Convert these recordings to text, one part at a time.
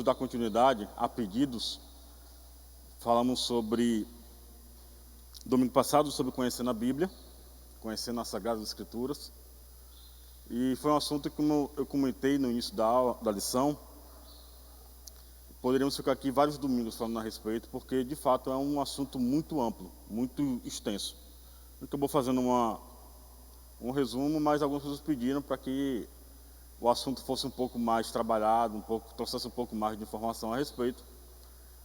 dar continuidade a pedidos, falamos sobre, domingo passado, sobre conhecendo a Bíblia, conhecendo as Sagradas Escrituras. E foi um assunto que, como eu comentei no início da lição, poderíamos ficar aqui vários domingos falando a respeito, porque de fato é um assunto muito amplo, muito extenso. Acabou fazendo um resumo, mas algumas pessoas pediram para que o assunto fosse um pouco mais trabalhado, trouxesse um pouco mais de informação a respeito.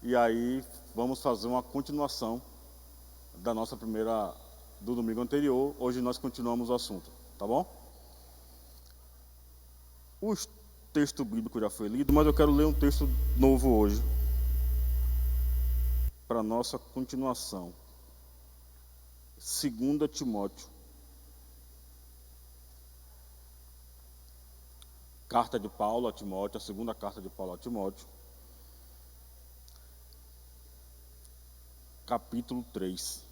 E aí vamos fazer uma continuação da nossa do domingo anterior. Hoje nós continuamos o assunto, tá bom? O texto bíblico já foi lido, mas eu quero ler um texto novo hoje, para nossa continuação. 2 Timóteo. Carta de Paulo a Timóteo, a segunda carta de Paulo a Timóteo. Capítulo 3.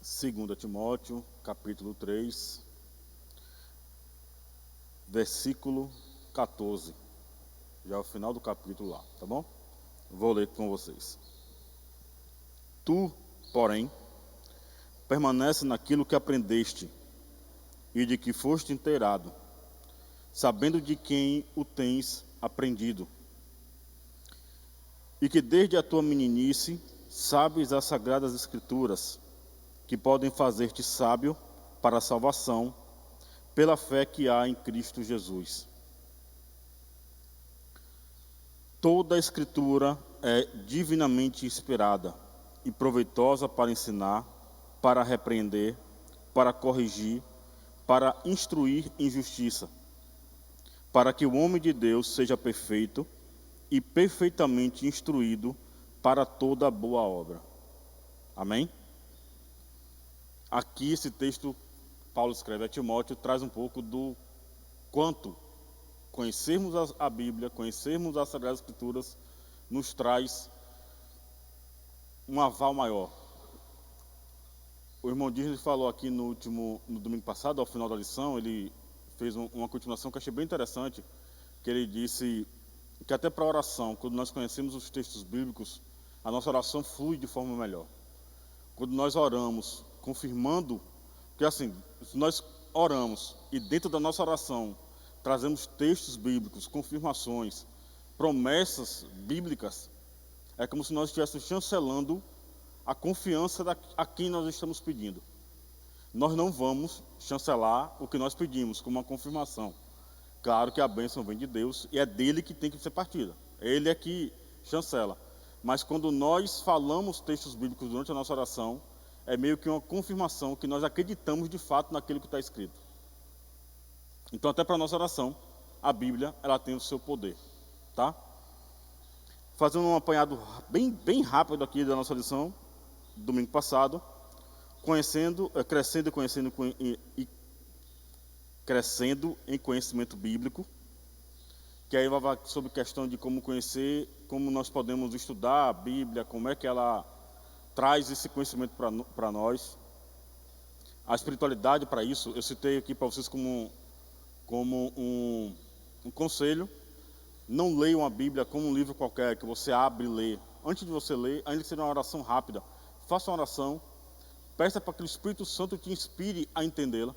Segunda Timóteo, capítulo 3, versículo 14. Já é o final do capítulo lá, tá bom? Vou ler com vocês. Tu, porém, permanece naquilo que aprendeste e de que foste inteirado, sabendo de quem o tens aprendido, e que desde a tua meninice sabes as Sagradas Escrituras, que podem fazer-te sábio para a salvação, pela fé que há em Cristo Jesus. Toda a Escritura é divinamente inspirada e proveitosa para ensinar, para repreender, para corrigir, para instruir em justiça, para que o homem de Deus seja perfeito e perfeitamente instruído para toda boa obra. Amém? Aqui esse texto, Paulo escreve a Timóteo, traz um pouco do quanto conhecermos a Bíblia, conhecermos as Sagradas Escrituras, nos traz um aval maior. O irmão Disney falou aqui no domingo passado, ao final da lição, ele fez uma continuação que eu achei bem interessante, que ele disse que até para a oração, quando nós conhecemos os textos bíblicos, a nossa oração flui de forma melhor. Quando nós oramos, confirmando, que assim, se nós oramos e dentro da nossa oração trazemos textos bíblicos, confirmações, promessas bíblicas, é como se nós estivéssemos chancelando a confiança a quem nós estamos pedindo. Nós não vamos chancelar o que nós pedimos como uma confirmação. Claro que a bênção vem de Deus e é dele que tem que ser partida. Ele é que chancela. Mas quando nós falamos textos bíblicos durante a nossa oração, é meio que uma confirmação que nós acreditamos de fato naquilo que está escrito. Então, até para a nossa oração, a Bíblia ela tem o seu poder, tá? Fazendo um apanhado bem rápido aqui da nossa lição, domingo passado, crescendo em conhecimento bíblico, que aí vai sobre questão de como conhecer, como nós podemos estudar a Bíblia, como é que ela traz esse conhecimento para nós. A espiritualidade para isso, eu citei aqui para vocês como um conselho. Não leiam a Bíblia como um livro qualquer, que você abre e lê. Antes de você ler, ainda que seja uma oração rápida, faça uma oração, peça para que o Espírito Santo te inspire a entendê-la.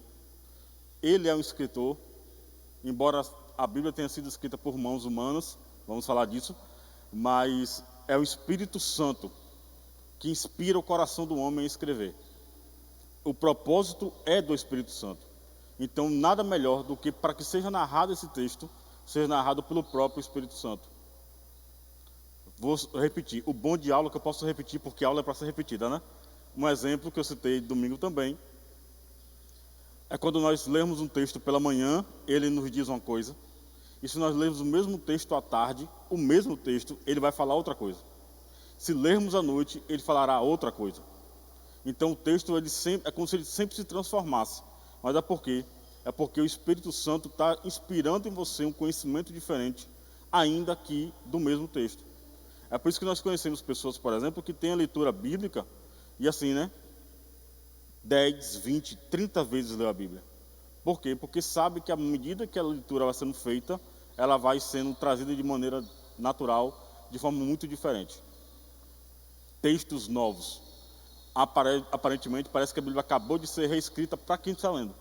Ele é um escritor, embora a Bíblia tenha sido escrita por mãos humanas, vamos falar disso, mas é o Espírito Santo que inspira o coração do homem a escrever. O propósito é do Espírito Santo. Então, nada melhor do que para que seja narrado esse texto, seja narrado pelo próprio Espírito Santo. Vou repetir, o bom de aula que eu posso repetir, porque a aula é para ser repetida, né? Um exemplo que eu citei domingo também, é quando nós lemos um texto pela manhã, ele nos diz uma coisa, e se nós lermos o mesmo texto à tarde, o mesmo texto, ele vai falar outra coisa. Se lermos à noite, ele falará outra coisa. Então o texto é como se ele sempre se transformasse. Mas é por quê? É porque o Espírito Santo está inspirando em você um conhecimento diferente, ainda que do mesmo texto. É por isso que nós conhecemos pessoas, por exemplo, que têm a leitura bíblica e assim, né? 10, 20, 30 vezes leu a Bíblia. Por quê? Porque sabe que à medida que a leitura vai sendo feita, ela vai sendo trazida de maneira natural, de forma muito diferente. Textos novos. Aparentemente parece que a Bíblia acabou de ser reescrita para quem está lendo.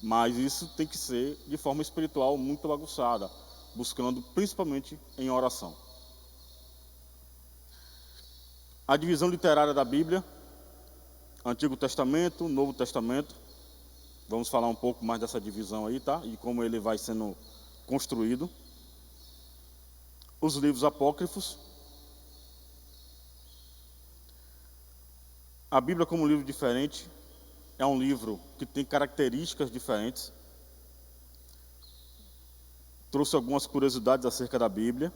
Mas isso tem que ser de forma espiritual muito aguçada, buscando principalmente em oração. A divisão literária da Bíblia, Antigo Testamento, Novo Testamento. Vamos falar um pouco mais dessa divisão aí, tá? E como ele vai sendo construído. Os livros apócrifos. A Bíblia como livro diferente. É um livro que tem características diferentes. Trouxe algumas curiosidades acerca da Bíblia.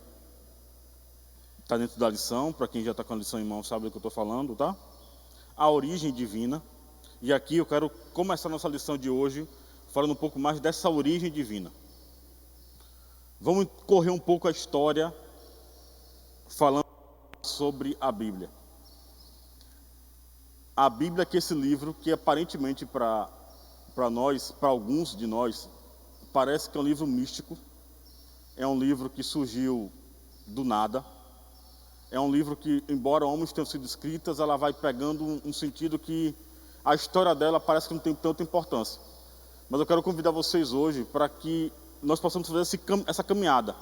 Está dentro da lição, para quem já está com a lição em mão sabe do que eu estou falando, tá? A origem divina. E aqui eu quero começar nossa lição de hoje falando um pouco mais dessa origem divina. Vamos correr um pouco a história falando sobre a Bíblia. A Bíblia, que é esse livro que aparentemente para nós, para alguns de nós, parece que é um livro místico. É um livro que surgiu do nada. É um livro que, embora homens tenham sido escritas, ela vai pegando um sentido que a história dela parece que não tem tanta importância. Mas eu quero convidar vocês hoje para que nós possamos fazer essa caminhada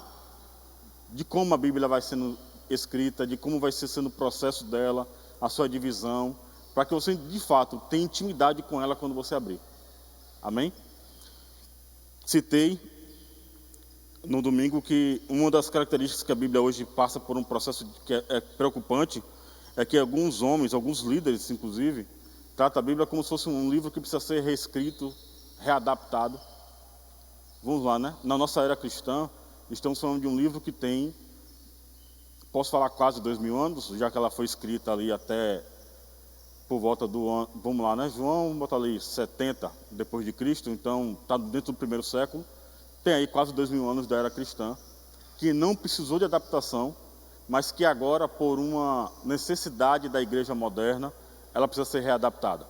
de como a Bíblia vai sendo escrita, de como vai ser sendo o processo dela, a sua divisão, para que você, de fato, tenha intimidade com ela quando você abrir. Amém? Citei no domingo que uma das características que a Bíblia hoje passa por um processo que é preocupante é que alguns homens, alguns líderes, inclusive, tratam a Bíblia como se fosse um livro que precisa ser reescrito, readaptado. Vamos lá, né? Na nossa era cristã, estamos falando de um livro que tem, posso falar quase 2000 anos, já que ela foi escrita ali até por volta do ano, vamos lá, né? João, bota ali 70 depois de Cristo, então está dentro do primeiro século. Tem aí quase 2000 anos da era cristã, que não precisou de adaptação, mas que agora, por uma necessidade da igreja moderna, ela precisa ser readaptada.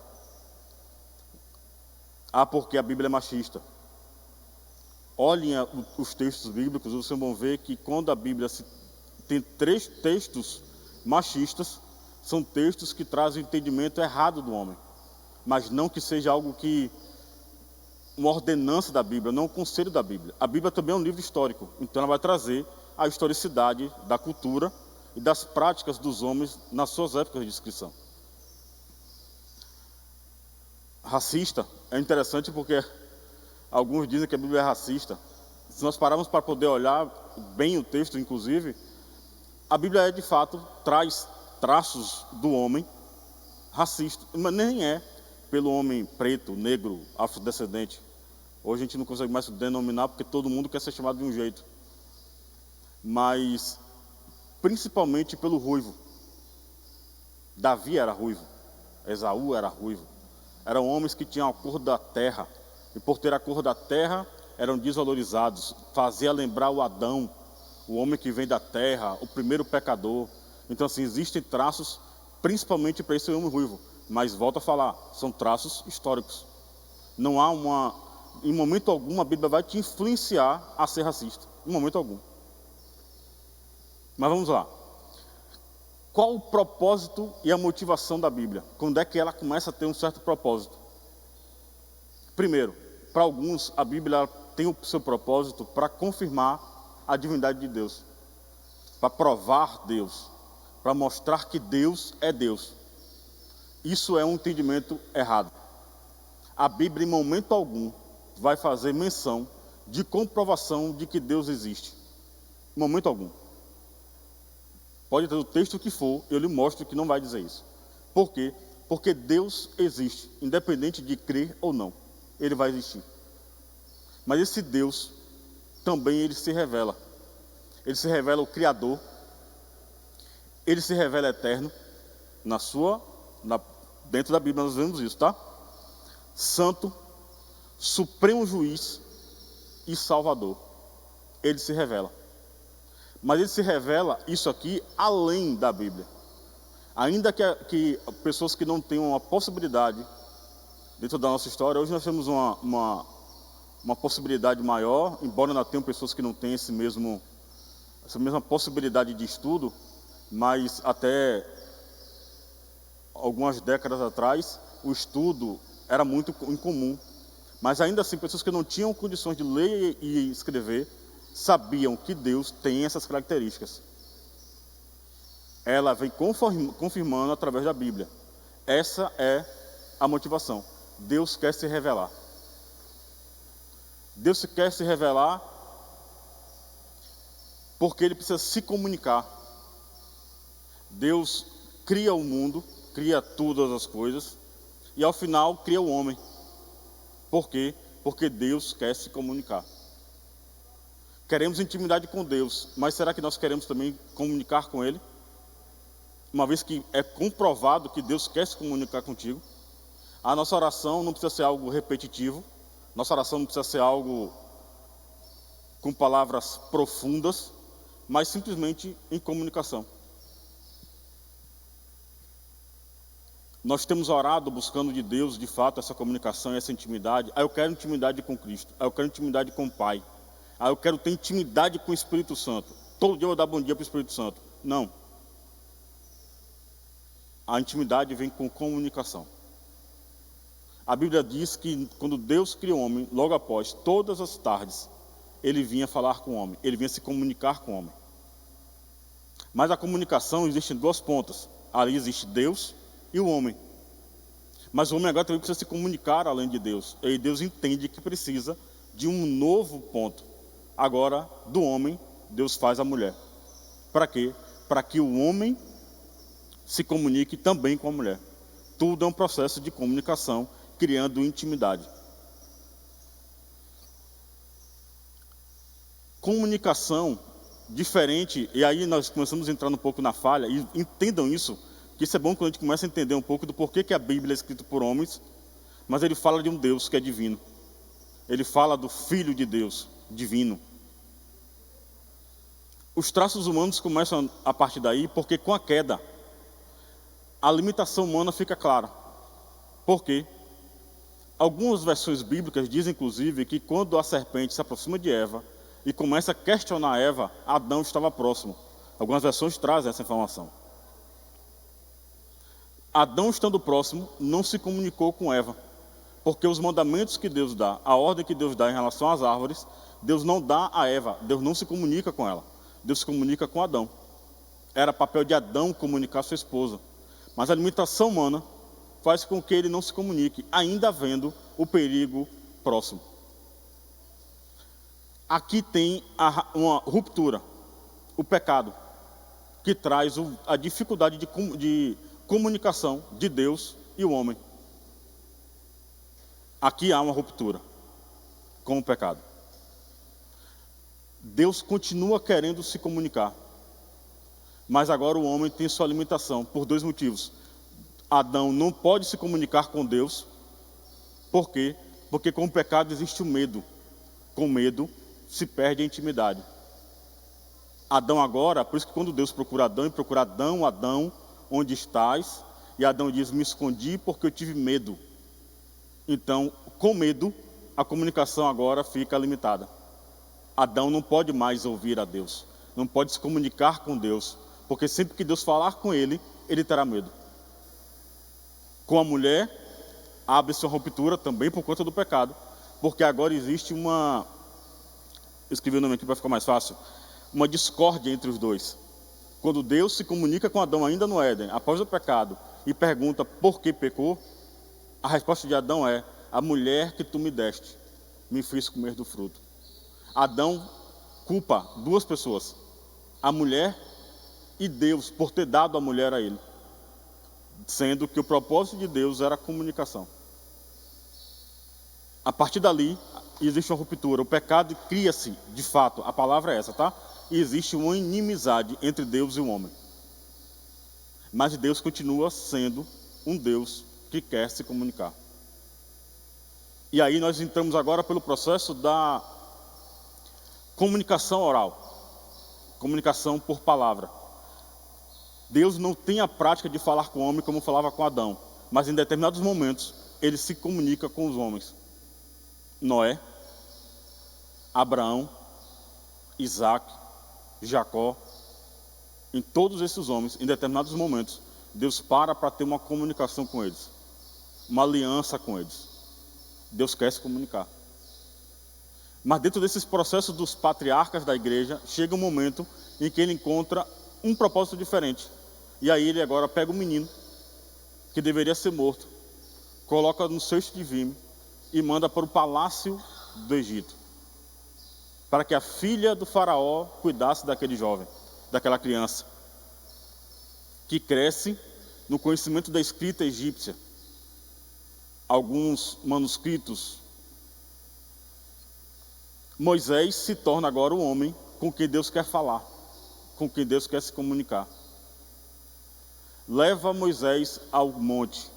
Porque a Bíblia é machista. Olhem os textos bíblicos, vocês vão ver que quando a Bíblia tem 3 textos machistas, são textos que trazem o entendimento errado do homem. Mas não que seja algo que uma ordenança da Bíblia, não um conselho da Bíblia. A Bíblia também é um livro histórico, então ela vai trazer a historicidade da cultura e das práticas dos homens nas suas épocas de descrição. Racista é interessante porque alguns dizem que a Bíblia é racista. Se nós pararmos para poder olhar bem o texto, inclusive, a Bíblia de fato traz traços do homem racista, mas nem é pelo homem preto, negro, afrodescendente. Hoje a gente não consegue mais denominar porque todo mundo quer ser chamado de um jeito. Mas principalmente pelo ruivo. Davi era ruivo, Esaú era ruivo. Eram homens que tinham a cor da terra, e por ter a cor da terra eram desvalorizados. Fazia lembrar o Adão, o homem que vem da terra, o primeiro pecador. Então assim, existem traços principalmente para esse homem ruivo. Mas volto a falar, são traços históricos. Não há em momento algum a Bíblia vai te influenciar a ser racista. Em momento algum. Mas vamos lá. Qual o propósito e a motivação da Bíblia? Quando é que ela começa a ter um certo propósito? Primeiro, para alguns a Bíblia tem o seu propósito para confirmar a divindade de Deus. Para provar Deus. Para mostrar que Deus é Deus. Isso é um entendimento errado. A Bíblia, em momento algum, vai fazer menção de comprovação de que Deus existe. Em momento algum. Pode ter o texto que for, eu lhe mostro que não vai dizer isso. Por quê? Porque Deus existe, independente de crer ou não. Ele vai existir. Mas esse Deus, também ele se revela. Ele se revela o Criador. Ele se revela eterno. Dentro da Bíblia nós vemos isso, tá? Santo, supremo juiz e salvador. Ele se revela. Mas ele se revela isso aqui além da Bíblia. Ainda que pessoas que não tenham uma possibilidade dentro da nossa história, hoje nós temos uma possibilidade maior, embora ainda tenham pessoas que não têm essa mesma possibilidade de estudo, mas até algumas décadas atrás o estudo era muito incomum. Mas ainda assim, pessoas que não tinham condições de ler e escrever sabiam que Deus tem essas características. Ela vem confirmando através da Bíblia. Essa é a motivação. Deus quer se revelar. Deus quer se revelar porque Ele precisa se comunicar. Deus cria o mundo, cria todas as coisas, e ao final cria o homem. Por quê? Porque Deus quer se comunicar. Queremos intimidade com Deus, mas será que nós queremos também comunicar com Ele? Uma vez que é comprovado que Deus quer se comunicar contigo, a nossa oração não precisa ser algo repetitivo, nossa oração não precisa ser algo com palavras profundas, mas simplesmente em comunicação. Nós temos orado buscando de Deus, de fato, essa comunicação e essa intimidade. Eu quero intimidade com Cristo, eu quero intimidade com o Pai, eu quero ter intimidade com o Espírito Santo. Todo dia eu vou dar bom dia para o Espírito Santo. Não. A intimidade vem com comunicação. A Bíblia diz que quando Deus criou o homem, logo após, todas as tardes, Ele vinha falar com o homem, Ele vinha se comunicar com o homem. Mas a comunicação existe em duas pontas. Ali existe Deus e o homem. Mas o homem agora também precisa se comunicar além de Deus. E Deus entende que precisa de um novo ponto. Agora, do homem, Deus faz a mulher. Para quê? Para que o homem se comunique também com a mulher. Tudo é um processo de comunicação, criando intimidade. Comunicação diferente, e aí nós começamos a entrar um pouco na falha, e entendam isso, que isso é bom quando a gente começa a entender um pouco do porquê que a Bíblia é escrita por homens, mas ele fala de um Deus que é divino. Ele fala do Filho de Deus, divino. Os traços humanos começam a partir daí, porque com a queda, a limitação humana fica clara. Por quê? Algumas versões bíblicas dizem, inclusive, que quando a serpente se aproxima de Eva e começa a questionar Eva, Adão estava próximo. Algumas versões trazem essa informação. Adão, estando próximo, não se comunicou com Eva, porque os mandamentos que Deus dá, a ordem que Deus dá em relação às árvores, Deus não dá a Eva, Deus não se comunica com ela, Deus se comunica com Adão. Era papel de Adão comunicar sua esposa. Mas a limitação humana faz com que ele não se comunique, ainda havendo o perigo próximo. Aqui tem uma ruptura, o pecado, que traz a dificuldade de comunicação de Deus e o homem. Aqui há uma ruptura com o pecado. Deus continua querendo se comunicar, mas agora o homem tem sua limitação, por dois motivos. Adão não pode se comunicar com Deus. Por quê? Porque com o pecado existe o medo. Com medo se perde a intimidade. Adão agora, por isso que quando Deus procura Adão, ele procura Adão, Adão, onde estás? E Adão diz, me escondi porque eu tive medo. Então, com medo, a comunicação agora fica limitada. Adão não pode mais ouvir a Deus, não pode se comunicar com Deus, porque sempre que Deus falar com ele, ele terá medo. Com a mulher, abre-se uma ruptura também por conta do pecado, porque agora existe uma, eu escrevi o nome aqui para ficar mais fácil, uma discórdia entre os dois. Quando Deus se comunica com Adão ainda no Éden, após o pecado, e pergunta por que pecou, a resposta de Adão é, a mulher que tu me deste, me fez comer do fruto. Adão culpa duas pessoas, a mulher e Deus, por ter dado a mulher a ele, sendo que o propósito de Deus era a comunicação. A partir dali, existe uma ruptura, o pecado cria-se, de fato, a palavra é essa, tá? E existe uma inimizade entre Deus e o homem. Mas Deus continua sendo um Deus que quer se comunicar. E aí nós entramos agora pelo processo da comunicação oral. comunicação por palavra. Deus não tem a prática de falar com o homem como falava com Adão, mas em determinados momentos ele se comunica com os homens. Noé, Abraão, Isaac, Jacó, em todos esses homens, em determinados momentos, Deus para ter uma comunicação com eles, uma aliança com eles. Deus quer se comunicar. Mas dentro desses processos dos patriarcas da igreja, chega um momento em que ele encontra um propósito diferente. E aí ele agora pega o menino, que deveria ser morto, coloca no cesto de vime e manda para o palácio do Egito, para que a filha do faraó cuidasse daquele jovem, daquela criança, que cresce no conhecimento da escrita egípcia. Alguns manuscritos, Moisés se torna agora o homem com quem Deus quer falar, com quem Deus quer se comunicar. Leva Moisés ao monte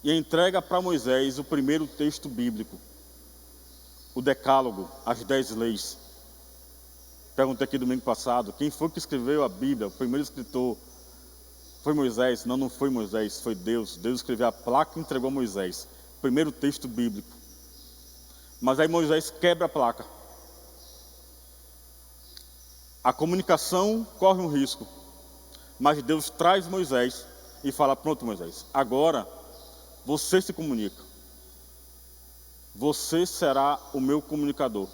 e entrega para Moisés o primeiro texto bíblico, o Decálogo, as 10 leis. Perguntei aqui domingo passado, quem foi que escreveu a Bíblia? O primeiro escritor foi Moisés? Não, não foi Moisés, foi Deus. Deus escreveu a placa e entregou a Moisés. Primeiro texto bíblico. Mas aí Moisés quebra a placa. A comunicação corre um risco. Mas Deus traz Moisés e fala, pronto Moisés, agora você se comunica. Você será o meu comunicador.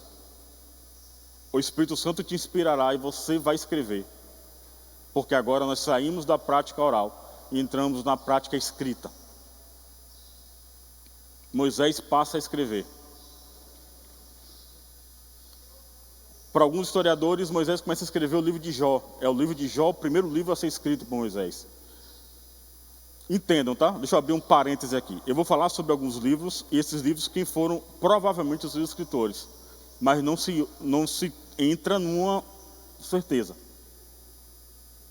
O Espírito Santo te inspirará e você vai escrever. Porque agora nós saímos da prática oral e entramos na prática escrita. Moisés passa a escrever. Para alguns historiadores, Moisés começa a escrever o livro de Jó. É o livro de Jó, o primeiro livro a ser escrito por Moisés. Entendam, tá? Deixa eu abrir um parêntese aqui. Eu vou falar sobre alguns livros, e esses livros quem foram provavelmente os escritores. Mas não se entra numa certeza.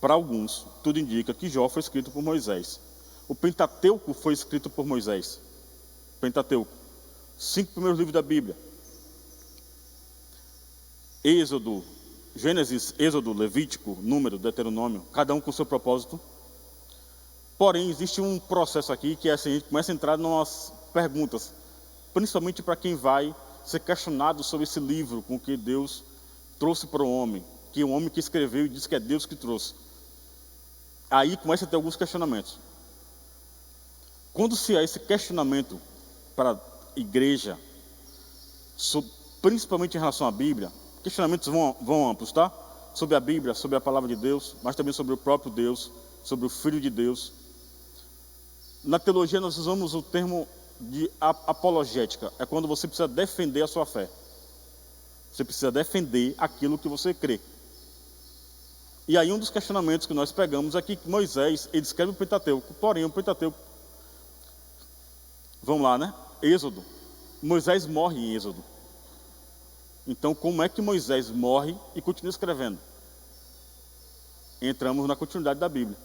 Para alguns, tudo indica que Jó foi escrito por Moisés. O Pentateuco foi escrito por Moisés. Pentateuco. 5 primeiros livros da Bíblia. Êxodo, Gênesis, Êxodo, Levítico, Número, Deuteronômio, cada um com seu propósito. Porém, existe um processo aqui que é assim, a gente começa a entrar em umas perguntas, principalmente para quem vai ser questionado sobre esse livro com que Deus trouxe para o homem, que é o homem que escreveu e disse que é Deus que trouxe. Aí começa a ter alguns questionamentos. Quando se há esse questionamento para a igreja, principalmente em relação à Bíblia, questionamentos vão amplos, tá? Sobre a Bíblia, sobre a palavra de Deus, mas também sobre o próprio Deus, sobre o Filho de Deus. Na teologia nós usamos o termo de apologética. É quando você precisa defender a sua fé. Você precisa defender aquilo que você crê. E aí um dos questionamentos que nós pegamos é que Moisés, ele escreve o Pentateuco, porém o Pentateuco, vamos lá, né? Êxodo. Moisés morre em Êxodo. Então, como é que Moisés morre e continua escrevendo? Entramos na continuidade da Bíblia.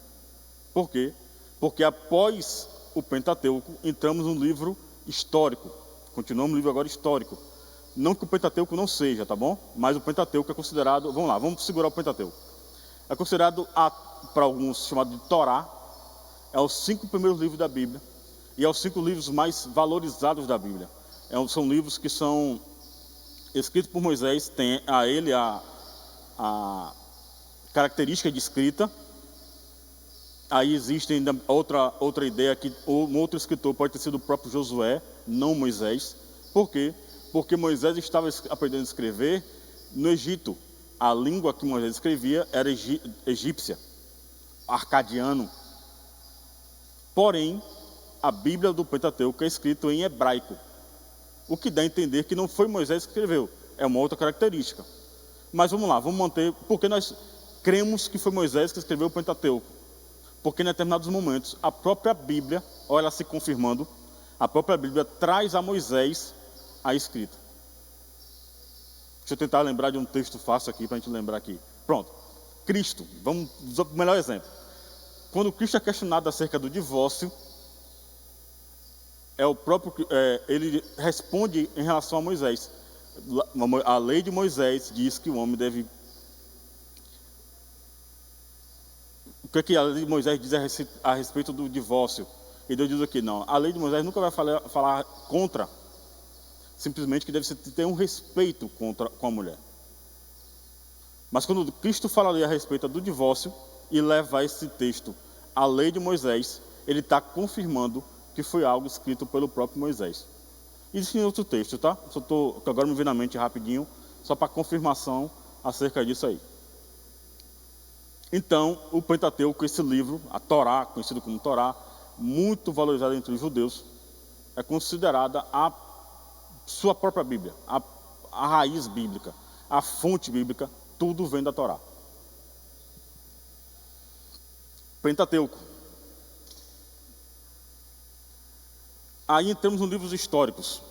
Por quê? Porque após o Pentateuco, entramos num livro histórico. Continuamos no livro agora histórico. Não que o Pentateuco não seja, tá bom? Mas o Pentateuco é considerado, vamos lá, vamos segurar o Pentateuco. É considerado, para alguns, chamado de Torá. É os 5 primeiros livros da Bíblia. E é os 5 livros mais valorizados da Bíblia. São livros que são escrito por Moisés, tem a ele a característica de escrita. Aí existe ainda outra ideia que um outro escritor pode ter sido o próprio Josué, não Moisés. Por quê? Porque Moisés estava aprendendo a escrever no Egito. A língua que Moisés escrevia era egípcia, arcadiano. Porém, a Bíblia do Pentateuco é escrita em hebraico. O que dá a entender que não foi Moisés que escreveu. É uma outra característica. Mas vamos lá, vamos manter. Porque nós cremos que foi Moisés que escreveu o Pentateuco. Porque em determinados momentos, a própria Bíblia, olha ela se confirmando, a própria Bíblia traz a Moisés a escrita. Deixa eu tentar lembrar de um texto fácil aqui, para a gente lembrar aqui. Pronto. Cristo, vamos usar o melhor exemplo. Quando Cristo é questionado acerca do divórcio, ele responde em relação a Moisés. A lei de Moisés diz que o homem deve O que a lei de Moisés diz a respeito do divórcio? E Deus diz aqui, não, a lei de Moisés nunca vai falar contra, simplesmente que deve ter um respeito com a mulher. Mas quando Cristo fala ali a respeito do divórcio e leva esse texto à lei de Moisés, ele está confirmando que foi algo escrito pelo próprio Moisés. Existe outro texto, tá? Só estou agora me vendo na mente rapidinho, só para confirmação acerca disso aí. Então, o Pentateuco, esse livro, a Torá, conhecido como Torá, muito valorizada entre os judeus, é considerada a sua própria Bíblia, a raiz bíblica, a fonte bíblica, tudo vem da Torá. Pentateuco. Aí entramos nos livros históricos.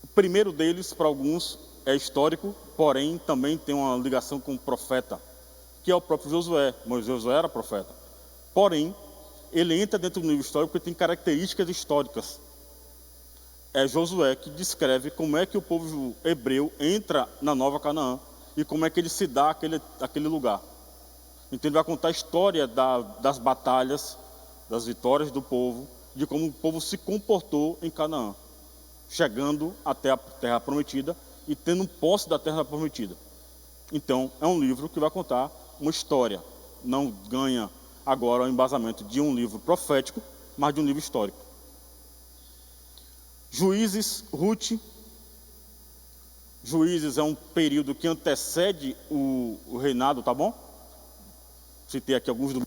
O primeiro deles, para alguns, é histórico, porém também tem uma ligação com o profeta, que é o próprio Josué. Josué era profeta. Porém, ele entra dentro do livro histórico porque tem características históricas. É Josué que descreve como é que o povo hebreu entra na Nova Canaã e como é que ele se dá aquele lugar. Então ele vai contar a história das batalhas, das vitórias do povo, de como o povo se comportou em Canaã, chegando até a Terra Prometida e tendo posse da Terra Prometida. Então é um livro que vai contar uma história, não ganha agora o embasamento de um livro profético, mas de um livro histórico. Juízes, Ruth. Juízes é um período que antecede o reinado, tá bom? Citei aqui alguns do...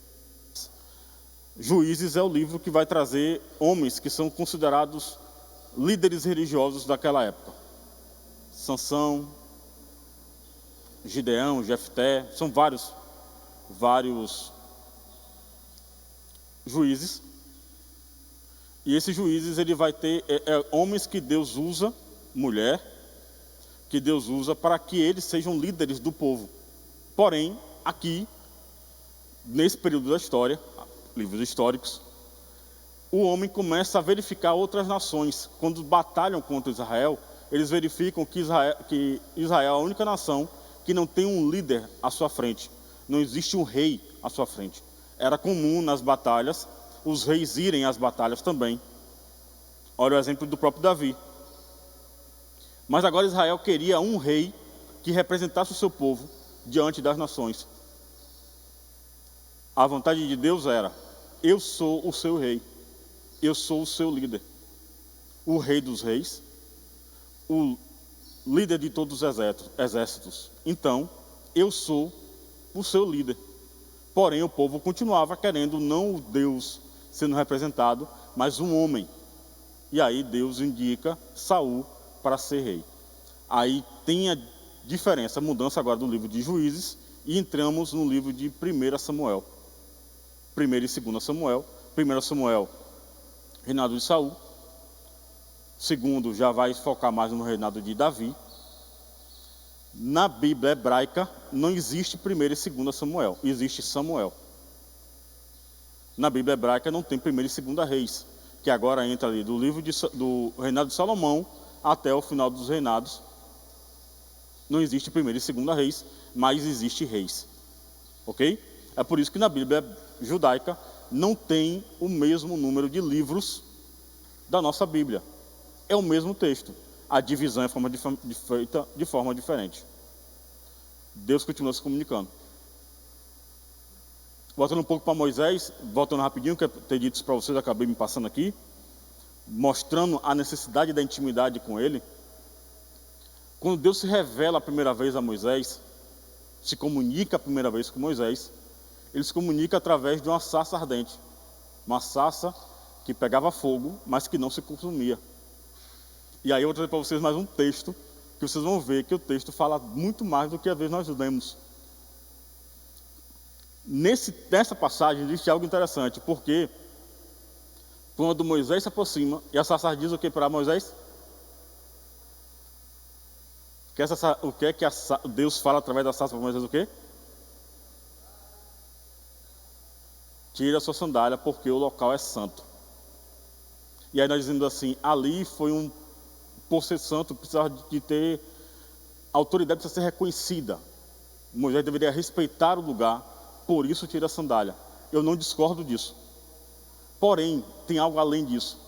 Juízes é o livro que vai trazer homens que são considerados líderes religiosos daquela época. Sansão, Gideão, Jefté, são vários juízes. E esses juízes ele vai ter homens que Deus usa, mulher, que Deus usa para que eles sejam líderes do povo. Porém, aqui, nesse período da história, livros históricos, o homem começa a verificar outras nações. Quando batalham contra Israel, eles verificam que Israel é a única nação que não tem um líder à sua frente. Não existe um rei à sua frente. Era comum nas batalhas os reis irem às batalhas também. Olha o exemplo do próprio Davi. Mas agora Israel queria um rei que representasse o seu povo diante das nações. A vontade de Deus era: eu sou o seu rei, eu sou o seu líder, o rei dos reis, o líder de todos os exércitos. Então, eu sou o seu líder. Porém, o povo continuava querendo não o Deus sendo representado, mas um homem. E aí Deus indica Saul para ser rei. Aí tem a diferença, a mudança agora do livro de Juízes, e entramos no livro de 1 Samuel. 1 e 2 Samuel. 1 Samuel, reinado de Saul. Segundo, já vai focar mais no reinado de Davi. Na Bíblia hebraica não existe 1 e 2 Samuel, existe Samuel. Na Bíblia hebraica não tem 1 e 2 Reis, que agora entra ali do livro do reinado de Salomão até o final dos reinados. Não existe 1 e 2 Reis, mas existe Reis. Ok? É por isso que na Bíblia judaica não tem o mesmo número de livros da nossa Bíblia. É o mesmo texto. A divisão é feita de forma diferente. Deus continua se comunicando. Voltando um pouco para Moisés, voltando rapidinho, que eu ter dito isso para vocês, acabei me passando aqui, mostrando a necessidade da intimidade com ele. Quando Deus se revela a primeira vez a Moisés, se comunica a primeira vez com Moisés, ele se comunica através de uma sarça ardente. Uma sarça que pegava fogo, mas que não se consumia. E aí eu vou trazer para vocês mais um texto, que vocês vão ver que o texto fala muito mais do que às vezes nós lemos. Nessa passagem existe algo interessante, porque quando Moisés se aproxima, e a sarça diz o que para Moisés? O que é que Deus fala através da sarça para Moisés? O quê? Tira a sua sandália, porque o local é santo. E aí nós dizemos assim, ali foi por ser santo, precisava de ter autoridade, precisa ser reconhecida. Moisés deveria respeitar o lugar por isso tira a sandália. Eu não discordo disso. Porém, tem algo além disso.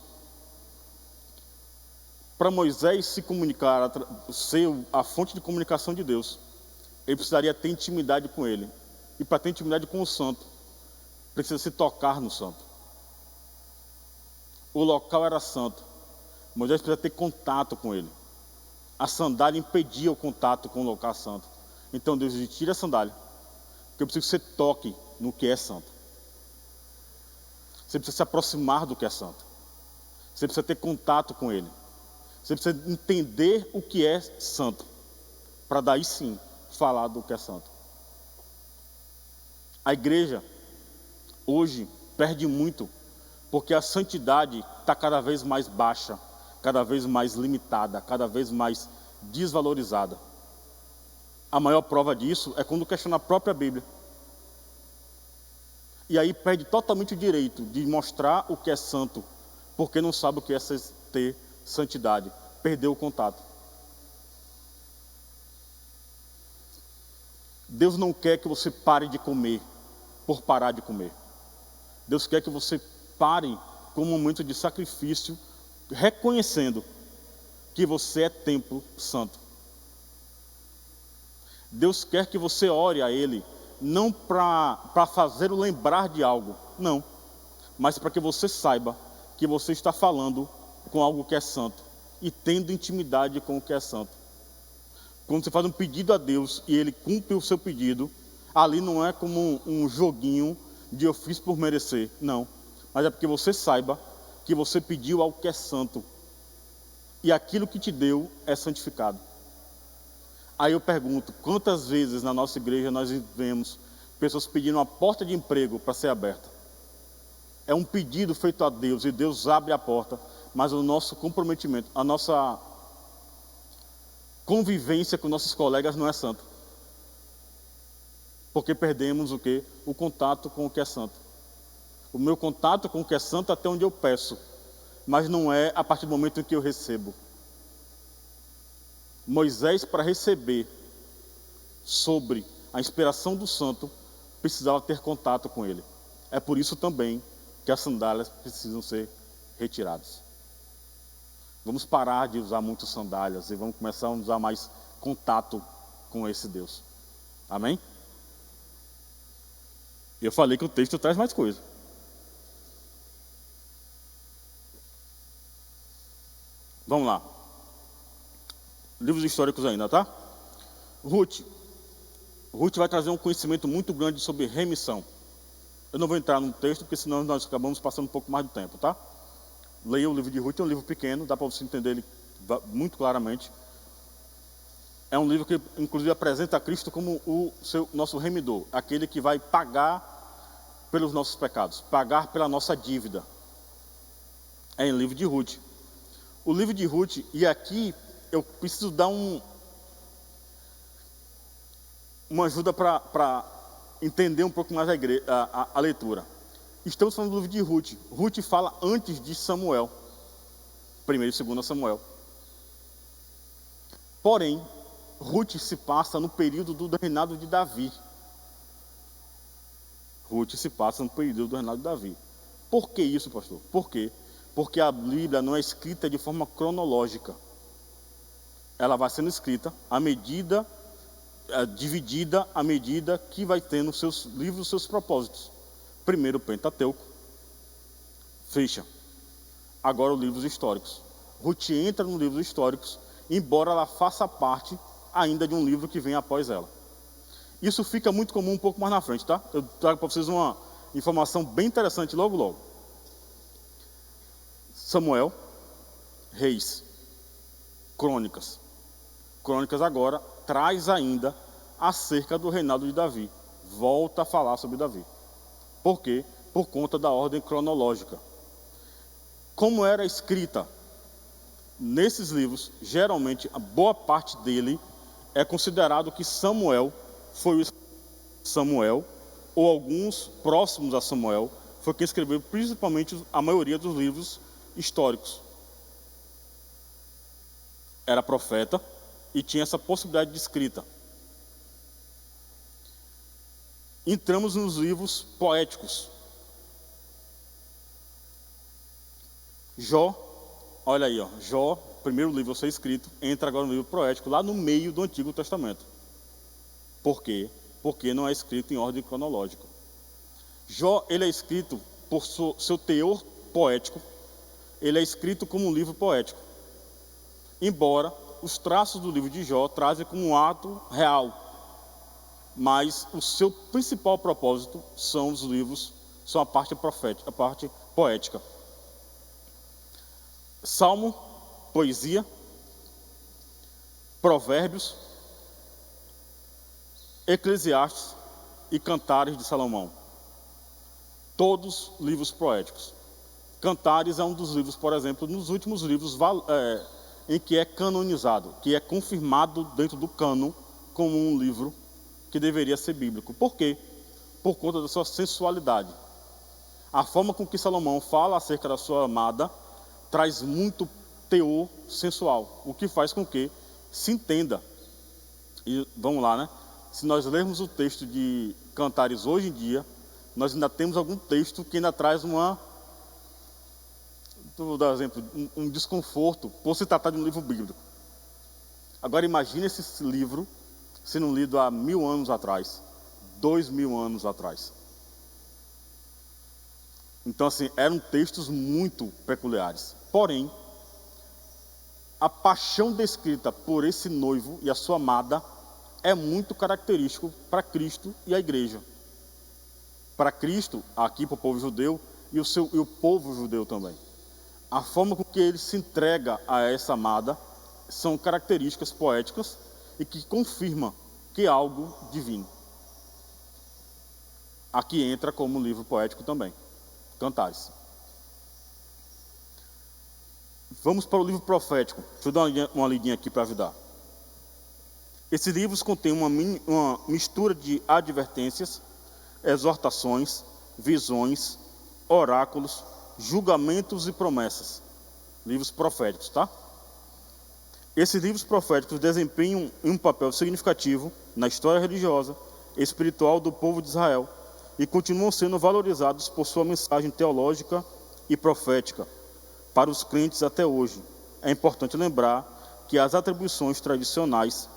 Para Moisés se comunicar, ser a fonte de comunicação de Deus, ele precisaria ter intimidade com ele. E para ter intimidade com o santo, precisa se tocar no santo. O local era santo. Moisés precisa ter contato com ele. A sandália impedia o contato com o local santo. Então Deus diz, tira a sandália, porque eu preciso que você toque no que é santo. Você precisa se aproximar do que é santo. Você precisa ter contato com ele. Você precisa entender o que é santo, para daí sim falar do que é santo. A igreja hoje perde muito, porque a santidade está cada vez mais baixa, cada vez mais limitada, cada vez mais desvalorizada. A maior prova disso é quando questiona a própria Bíblia. E aí perde totalmente o direito de mostrar o que é santo, porque não sabe o que é ter santidade. Perdeu o contato. Deus não quer que você pare de comer por parar de comer. Deus quer que você pare com um momento de sacrifício, reconhecendo que você é templo santo. Deus quer que você ore a Ele, não para fazê-lo lembrar de algo, não, mas para que você saiba que você está falando com algo que é santo e tendo intimidade com o que é santo. Quando você faz um pedido a Deus e Ele cumpre o seu pedido, ali não é como um joguinho de eu fiz por merecer, não, mas é porque você saiba que você pediu algo que é santo e aquilo que te deu é santificado. Aí eu pergunto, quantas vezes na nossa igreja nós vemos pessoas pedindo uma porta de emprego para ser aberta? É um pedido feito a Deus e Deus abre a porta, mas o nosso comprometimento, a nossa convivência com nossos colegas não é santa. Porque perdemos o quê? O contato com o que é santo. O meu contato com o que é santo até onde eu peço, mas não é a partir do momento em que eu recebo. Moisés, para receber sobre a inspiração do santo, precisava ter contato com ele. É por isso também que as sandálias precisam ser retiradas. Vamos parar de usar muito sandálias e vamos começar a usar mais contato com esse Deus. Amém? Eu falei que o texto traz mais coisa. Vamos lá. Livros históricos ainda, tá? Ruth vai trazer um conhecimento muito grande sobre remissão. Eu não vou entrar no texto, porque senão nós acabamos passando um pouco mais do tempo, tá? Leia o livro de Ruth, é um livro pequeno, dá para você entender ele muito claramente. É um livro que, inclusive, apresenta a Cristo como o nosso remidor, aquele que vai pagar pelos nossos pecados, pagar pela nossa dívida. É em livro de Ruth. O livro de Ruth, e aqui eu preciso dar uma ajuda para entender um pouco mais a leitura. Estamos falando do livro de Ruth. Ruth fala antes de Samuel, 1º e 2º Samuel. Porém, Ruth se passa no período do reinado de Davi. Ruth se passa no período do reinado de Davi. Por que isso, pastor? Por quê? Porque a Bíblia não é escrita de forma cronológica. Ela vai sendo escrita à medida, dividida à medida que vai tendo seus livros, seus propósitos. Primeiro o Pentateuco, fecha. Agora os livros históricos. Ruth entra nos livros históricos, embora ela faça parte ainda de um livro que vem após ela. Isso fica muito comum um pouco mais na frente, tá? Eu trago para vocês uma informação bem interessante logo. Samuel, Reis, Crônicas. Crônicas agora traz ainda acerca do reinado de Davi. Volta a falar sobre Davi. Por quê? Por conta da ordem cronológica. Como era escrita nesses livros, geralmente a boa parte dele é considerado que Samuel foi o Samuel, ou alguns próximos a Samuel, foi quem escreveu principalmente a maioria dos livros históricos. Era profeta e tinha essa possibilidade de escrita. entramos nos livros poéticos. Jó, olha aí, ó, Jó, primeiro livro a ser escrito, entra agora no livro poético, lá no meio do Antigo Testamento. Por quê? Porque não é escrito em ordem cronológica. Jó, ele é escrito por seu teor poético, ele é escrito como um livro poético. Embora os traços do livro de Jó trazem como um ato real, mas o seu principal propósito são os livros, são a parte profética, a parte poética. Salmo, poesia, Provérbios, Eclesiastes e Cantares de Salomão. Todos livros poéticos. Cantares é um dos livros, por exemplo, nos últimos livros em que é canonizado, que é confirmado dentro do cânon como um livro que deveria ser bíblico. Por quê? Por conta da sua sensualidade. A forma com que Salomão fala acerca da sua amada traz muito teor sensual, o que faz com que se entenda. E vamos lá, né? Se nós lermos o texto de Cantares hoje em dia, nós ainda temos algum texto que ainda traz vou dar exemplo, um desconforto por se tratar de um livro bíblico. Agora imagine esse livro sendo lido há 1000 anos atrás, 2000 anos atrás. Então assim, eram textos muito peculiares. Porém, a paixão descrita por esse noivo e a sua amada é muito característico para Cristo e a igreja. Para Cristo, aqui para o povo judeu, e o povo judeu também. A forma com que ele se entrega a essa amada são características poéticas e que confirma que é algo divino. Aqui entra como livro poético também, Cantares. Vamos para o livro profético. Deixa eu dar uma lidinha aqui para ajudar. Esses livros contêm uma mistura de advertências, exortações, visões, oráculos, julgamentos e promessas. Livros proféticos, tá? Esses livros proféticos desempenham um papel significativo na história religiosa e espiritual do povo de Israel e continuam sendo valorizados por sua mensagem teológica e profética para os crentes até hoje. É importante lembrar que as atribuições tradicionais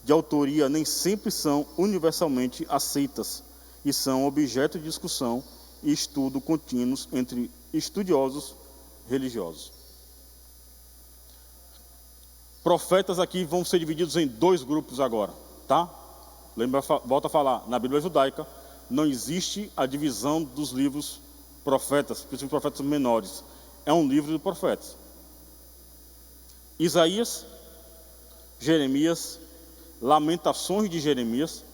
de autoria nem sempre são universalmente aceitas e são objeto de discussão e estudo contínuos entre estudiosos religiosos. Profetas aqui vão ser divididos em 2 grupos agora, tá? Lembra, volta a falar, na Bíblia judaica não existe a divisão dos livros profetas, principalmente profetas menores. É um livro de profetas. Isaías, Jeremias, Lamentações de Jeremias,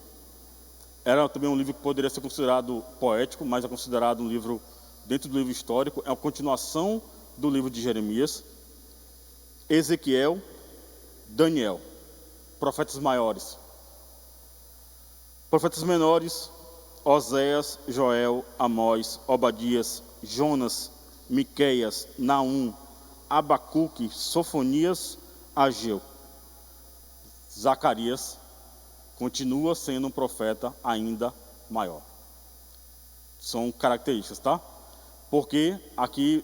era também um livro que poderia ser considerado poético, mas é considerado um livro dentro do livro histórico, é a continuação do livro de Jeremias. Ezequiel, Daniel, profetas maiores. Profetas menores, Oséias, Joel, Amós, Obadias, Jonas, Miqueias, Naum, Abacuque, Sofonias, Ageu. Zacarias continua sendo um profeta ainda maior. São características, tá? Porque aqui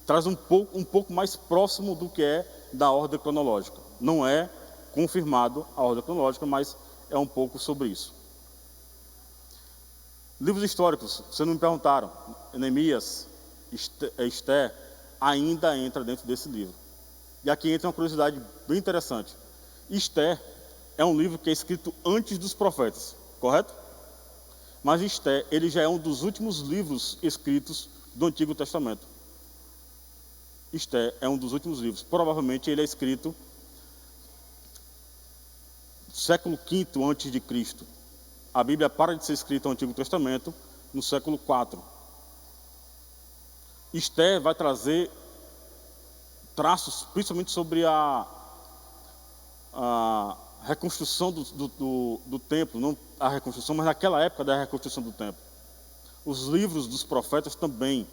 traz um pouco mais próximo do que é da ordem cronológica. Não é confirmado a ordem cronológica, mas é um pouco sobre isso. Livros históricos, vocês não me perguntaram. Neemias, Esther, ainda entra dentro desse livro. E aqui entra uma curiosidade bem interessante. Esther é um livro que é escrito antes dos profetas, correto? Mas Esther, ele já é um dos últimos livros escritos do Antigo Testamento. Esther é um dos últimos livros. Provavelmente ele é escrito século V antes de Cristo. A Bíblia para de ser escrita no Antigo Testamento no século IV. Esther vai trazer traços, principalmente sobre a reconstrução do templo, não a reconstrução, mas naquela época da reconstrução do templo. Os livros dos profetas também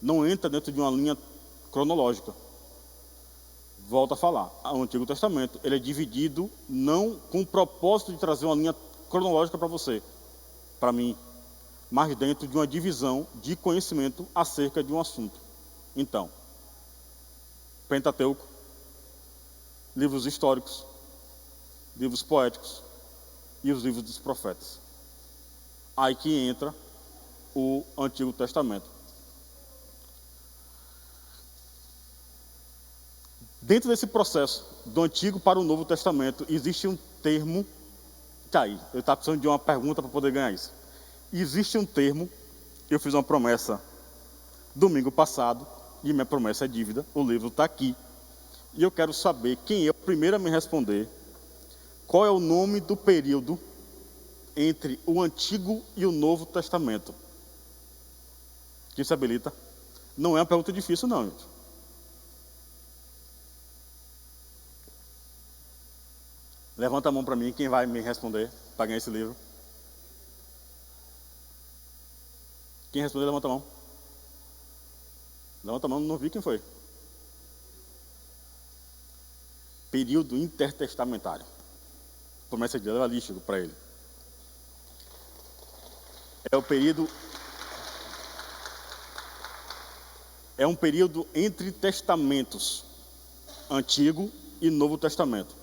não entram dentro de uma linha cronológica. Volto a falar, o Antigo Testamento ele é dividido não com o propósito de trazer uma linha cronológica para você, para mim, mas dentro de uma divisão de conhecimento acerca de um assunto. Então, Pentateuco, livros históricos, livros poéticos e os livros dos profetas. Aí que entra o Antigo Testamento. Dentro desse processo, do Antigo para o Novo Testamento, existe um termo... Tá aí, eu estava precisando de uma pergunta para poder ganhar isso. Existe um termo, eu fiz uma promessa domingo passado, e minha promessa é dívida, o livro está aqui. E eu quero saber quem é o primeiro a me responder qual é o nome do período entre o Antigo e o Novo Testamento. Quem se habilita? Não é uma pergunta difícil, não, gente. Levanta a mão para mim, quem vai me responder para ganhar esse livro? Quem respondeu, levanta a mão. Levanta a mão, não vi quem foi. Período intertestamentário. Promessa de leva lixo para ele. É o período... É um período entre testamentos, Antigo e Novo Testamento.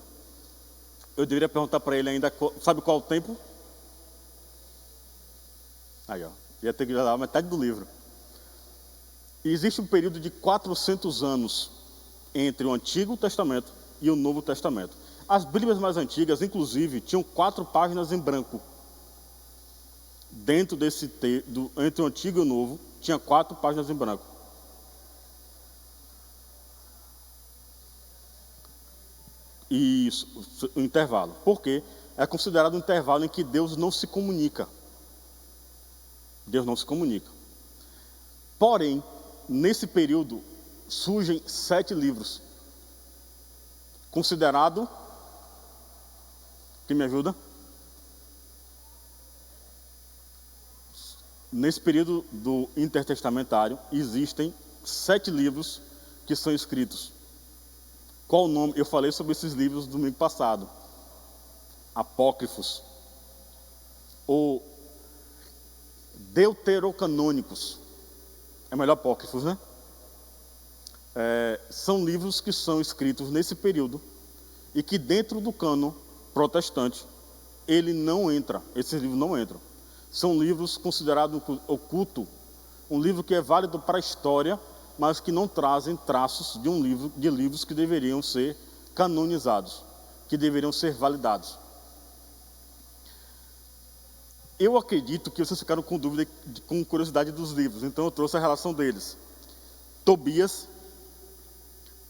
Eu deveria perguntar para ele ainda, sabe qual o tempo? Aí, ó, ia ter que dar metade do livro. E existe um período de 400 anos entre o Antigo Testamento e o Novo Testamento. As Bíblias mais antigas, inclusive, tinham 4 páginas em branco. Dentro desse entre o Antigo e o Novo, tinha 4 páginas em branco. Isso, o intervalo. Por quê? É considerado um intervalo em que Deus não se comunica. Deus não se comunica. Porém, nesse período, surgem 7 livros. Considerado... Quem me ajuda? Nesse período do intertestamentário, existem 7 livros que são escritos. Qual o nome? Eu falei sobre esses livros no domingo passado. Apócrifos. Ou deuterocanônicos. É melhor apócrifos, né? São livros que são escritos nesse período e que dentro do cânon protestante ele não entra. Esses livros não entram. São livros considerados oculto, um livro que é válido para a história, mas que não trazem traços de livros que deveriam ser canonizados, que deveriam ser validados. Eu acredito que vocês ficaram com dúvida, com curiosidade dos livros, então eu trouxe a relação deles. Tobias,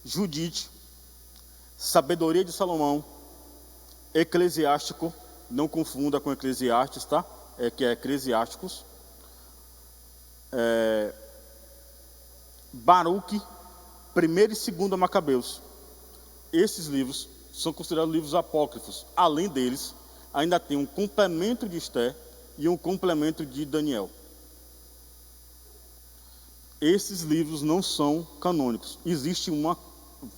Judite, Sabedoria de Salomão, Eclesiástico, não confunda com Eclesiastes, tá? Que é Eclesiásticos. Baruque, 1º e 2º Macabeus. Esses livros são considerados livros apócrifos. Além deles, ainda tem um complemento de Esté e um complemento de Daniel. Esses livros não são canônicos. Existe uma,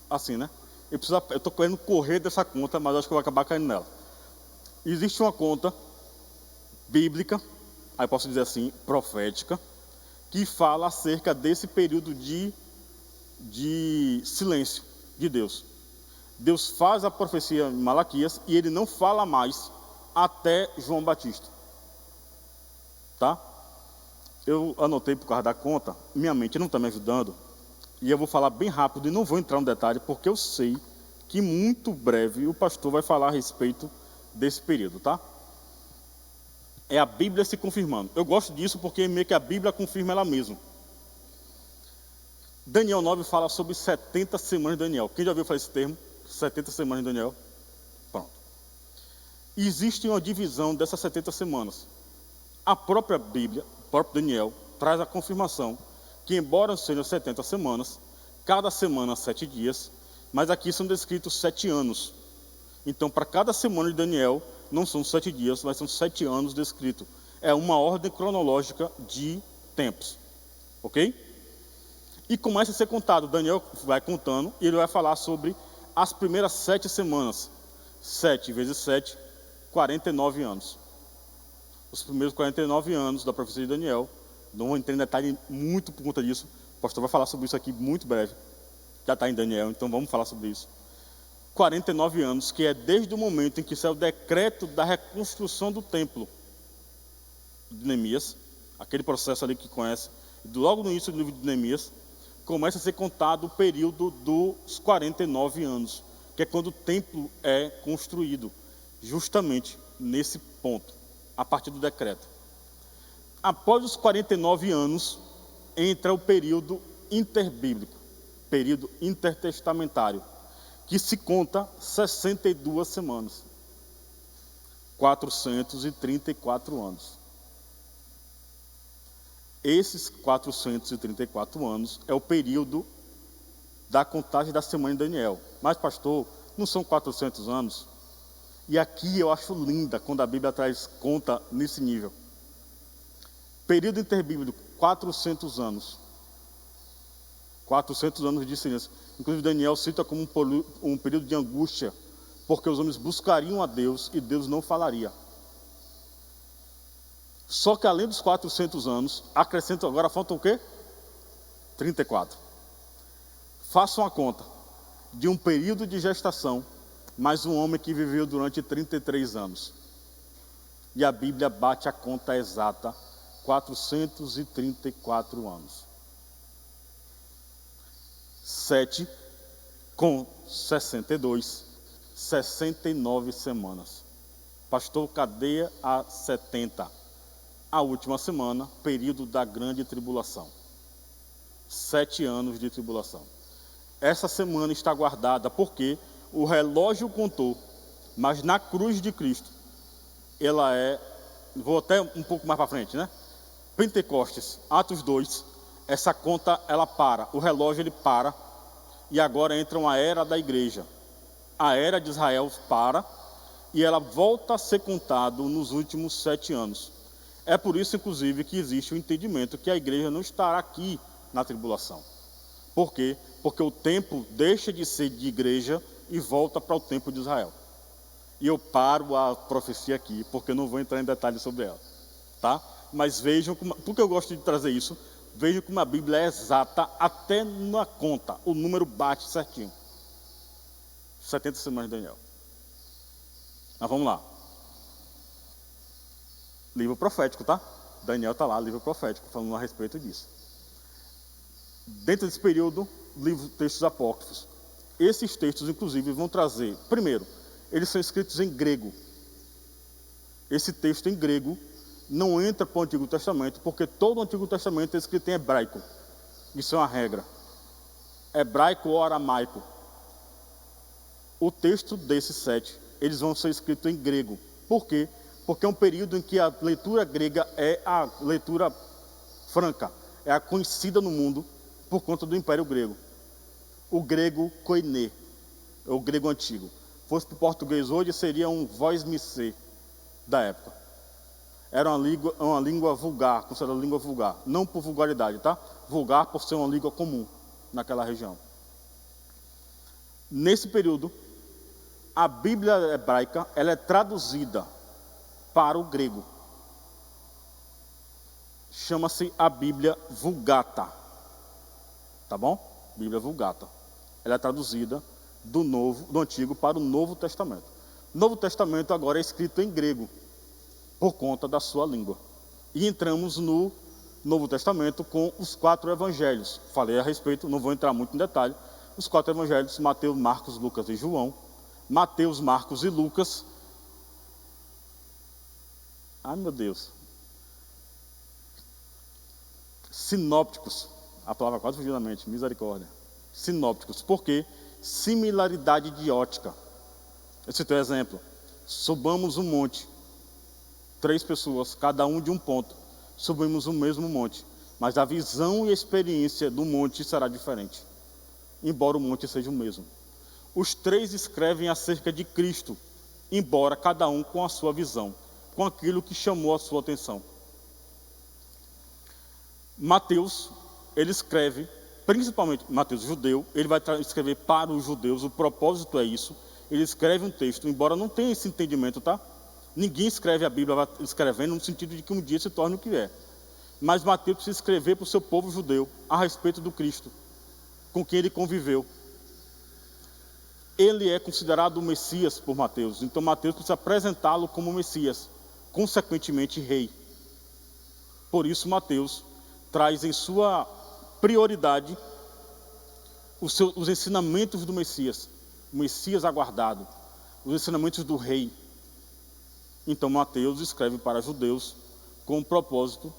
assim, né? Eu estou querendo correr dessa conta, mas acho que eu vou acabar caindo nela. Existe uma conta bíblica, aí posso dizer assim, profética, que fala acerca desse período de silêncio de Deus. Deus faz a profecia em Malaquias e ele não fala mais até João Batista. Tá? Eu anotei por causa da conta, minha mente não está me ajudando, e eu vou falar bem rápido e não vou entrar no detalhe, porque eu sei que muito breve o pastor vai falar a respeito desse período, tá? É a Bíblia se confirmando. Eu gosto disso porque meio que a Bíblia confirma ela mesma. Daniel 9 fala sobre 70 semanas de Daniel. Quem já ouviu falar esse termo? 70 semanas de Daniel? Pronto. Existe uma divisão dessas 70 semanas. A própria Bíblia, o próprio Daniel, traz a confirmação que, embora sejam 70 semanas, cada semana 7 dias, mas aqui são descritos 7 anos. Então, para cada semana de Daniel, não são 7 dias, mas são 7 anos descritos. É uma ordem cronológica de tempos. Ok? E começa a ser contado. Daniel vai contando e ele vai falar sobre as primeiras 7 semanas. 7 vezes 7, 49 anos. os primeiros 49 anos da profecia de Daniel. Não vou entrar em detalhe muito por conta disso. O pastor vai falar sobre isso aqui muito breve. Já está em Daniel, então vamos falar sobre isso. 49 anos, que é desde o momento em que saiu o decreto da reconstrução do templo de Neemias, aquele processo ali que conhece, logo no início do livro de Neemias, começa a ser contado o período dos 49 anos, que é quando o templo é construído, justamente nesse ponto, a partir do decreto. Após os 49 anos, entra o período interbíblico, período intertestamentário, que se conta 62 semanas, 434 anos. Esses 434 anos é o período da contagem da semana de Daniel. Mas, pastor, não são 400 anos? E aqui eu acho linda quando a Bíblia traz conta nesse nível. Período interbíblico, 400 anos. 400 anos de silêncio. Inclusive Daniel cita como um período de angústia, porque os homens buscariam a Deus e Deus não falaria. Só que além dos 400 anos, acrescento agora, faltam o quê? 34. Façam a conta de um período de gestação, mais um homem que viveu durante 33 anos. E a Bíblia bate a conta exata, 434 anos. 7 com 62, 69 semanas. Pastor, cadê a 70? A última semana, período da grande tribulação. 7 anos de tribulação. Essa semana está guardada porque o relógio contou, mas na cruz de Cristo, ela é, vou até um pouco mais para frente, né? Pentecostes, Atos 2, essa conta ela para, o relógio ele para, e agora entra uma era da igreja. A era de Israel para, e ela volta a ser contada nos últimos 7 anos. É por isso, inclusive, que existe o entendimento que a igreja não estará aqui na tribulação. Por quê? Porque o tempo deixa de ser de igreja e volta para o tempo de Israel. E eu paro a profecia aqui, porque eu não vou entrar em detalhes sobre ela. Tá? Mas vejam, por que eu gosto de trazer isso? Vejam como a Bíblia é exata, até na conta. O número bate certinho. 70 semanas de Daniel. Mas vamos lá. Livro profético, tá? Daniel está lá, livro profético, falando a respeito disso. Dentro desse período, livro textos apócrifos. Esses textos, inclusive, vão trazer, primeiro, eles são escritos em grego. Esse texto em grego não entra para o Antigo Testamento, porque todo o Antigo Testamento é escrito em hebraico. Isso é uma regra. Hebraico ou aramaico. O texto desses 7, eles vão ser escritos em grego. Por quê? Porque é um período em que a leitura grega é a leitura franca, é a conhecida no mundo por conta do Império Grego. O grego koiné, é o grego antigo. Fosse para o português hoje, seria um voz-me-sé da época. Era uma língua vulgar, considerada língua vulgar. Não por vulgaridade, tá? Vulgar por ser uma língua comum naquela região. Nesse período, a Bíblia hebraica ela é traduzida para o grego. Chama-se a Bíblia Vulgata. Tá bom? Bíblia Vulgata. Ela é traduzida do Antigo para o Novo Testamento. O Novo Testamento agora é escrito em grego, por conta da sua língua. E entramos no Novo Testamento com os 4 evangelhos. Falei a respeito, não vou entrar muito em detalhe. Os 4 evangelhos, Mateus, Marcos, Lucas e João. Mateus, Marcos e Lucas. Ai, meu Deus. Sinópticos. A palavra quase fugiu da mente. Misericórdia. Sinópticos. Por quê? Similaridade de ótica. Eu citei um exemplo. Subamos um monte. 3 pessoas, cada um de um ponto. Subimos o mesmo monte. Mas a visão e a experiência do monte será diferente. Embora o monte seja o mesmo. Os 3 escrevem acerca de Cristo. Embora cada um com a sua visão. Com aquilo que chamou a sua atenção. Mateus, ele escreve, principalmente Mateus judeu, ele vai escrever para os judeus, o propósito é isso. Ele escreve um texto, embora não tenha esse entendimento, tá? Ninguém escreve a Bíblia escrevendo no sentido de que um dia se torne o que é. Mas Mateus precisa escrever para o seu povo judeu a respeito do Cristo, com quem ele conviveu. Ele é considerado o Messias por Mateus, então Mateus precisa apresentá-lo como Messias, consequentemente rei. Por isso Mateus traz em sua prioridade os ensinamentos do Messias, o Messias aguardado, os ensinamentos do rei. Então Mateus escreve para judeus com o propósito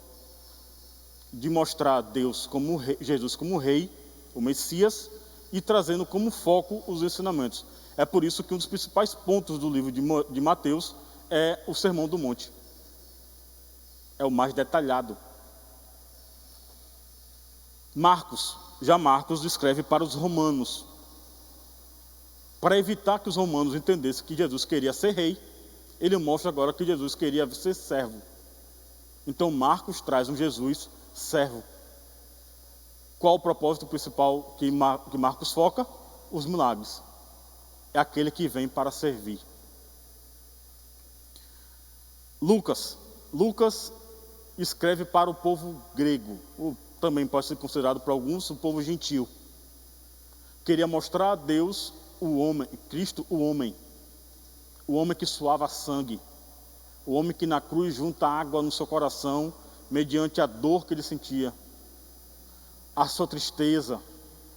de mostrar Deus como rei, Jesus como rei, o Messias, e trazendo como foco os ensinamentos. É por isso que um dos principais pontos do livro de Mateus é o Sermão do Monte. É o mais detalhado. Marcos escreve para os romanos, para evitar que os romanos entendessem que Jesus queria ser rei. Ele mostra agora que Jesus queria ser servo. Então Marcos traz um Jesus servo. Qual o propósito principal que Marcos foca? Os milagres. É aquele que vem para servir. Lucas escreve para o povo grego, ou também pode ser considerado por alguns o povo gentil. Queria mostrar a Deus, o homem, Cristo, o homem que suava sangue, o homem que na cruz junta água no seu coração, mediante a dor que ele sentia, a sua tristeza,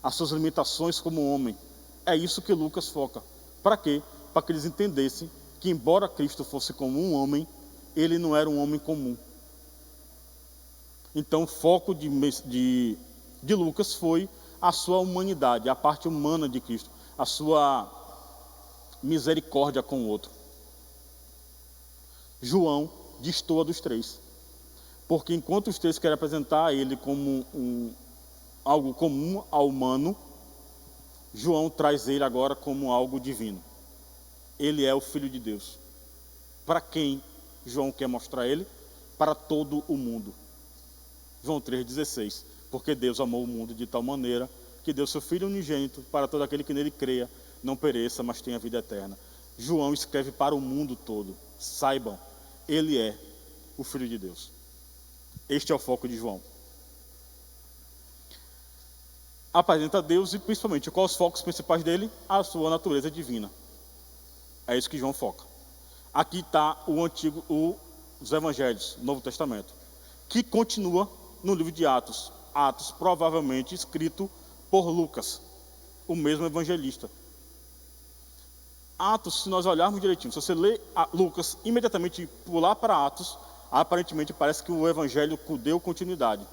as suas limitações como homem. É isso que Lucas foca. Para quê? Para que eles entendessem que, embora Cristo fosse como um homem, ele não era um homem comum. Então o foco de Lucas foi a sua humanidade, a parte humana de Cristo, a sua misericórdia com o outro. João destoa dos três, porque enquanto os três querem apresentar ele como algo comum ao humano, João traz ele agora como algo divino. Ele é o Filho de Deus. Para quem João quer mostrar ele? Para todo o mundo. João 3,16. Porque Deus amou o mundo de tal maneira que deu seu Filho unigênito para todo aquele que nele creia, não pereça, mas tenha vida eterna. João escreve para o mundo todo. Saibam, ele é o Filho de Deus. Este é o foco de João. Apresenta Deus e principalmente, quais os focos principais dele? A sua natureza divina. É isso que João foca. Aqui está os Evangelhos, Novo Testamento, que continua no livro de Atos. Atos provavelmente escrito por Lucas, o mesmo evangelista. Atos, se nós olharmos direitinho, se você lê Lucas, imediatamente pular para Atos, aparentemente parece que o evangelho deu continuidade.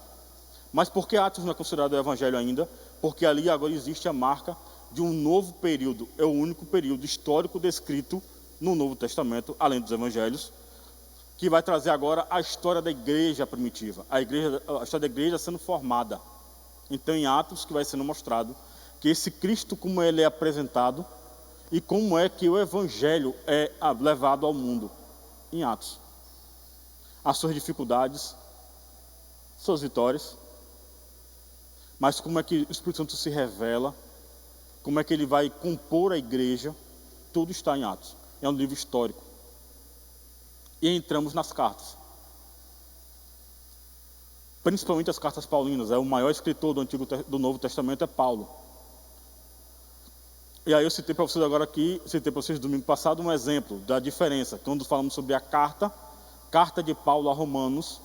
Mas por que Atos não é considerado evangelho ainda? Porque ali agora existe a marca de um novo período, é o único período histórico descrito no Novo Testamento, além dos evangelhos, que vai trazer agora a história da igreja primitiva, a história da igreja sendo formada. Então em Atos que vai sendo mostrado que esse Cristo, como ele é apresentado e como é que o evangelho é levado ao mundo em Atos. As suas dificuldades, suas vitórias, mas como é que o Espírito Santo se revela, como é que ele vai compor a igreja, tudo está em Atos. É um livro histórico. E entramos nas cartas. Principalmente as cartas paulinas. O maior escritor do Novo Testamento é Paulo. E aí eu citei para vocês agora aqui, citei para vocês domingo passado um exemplo da diferença. Quando falamos sobre a carta de Paulo a Romanos,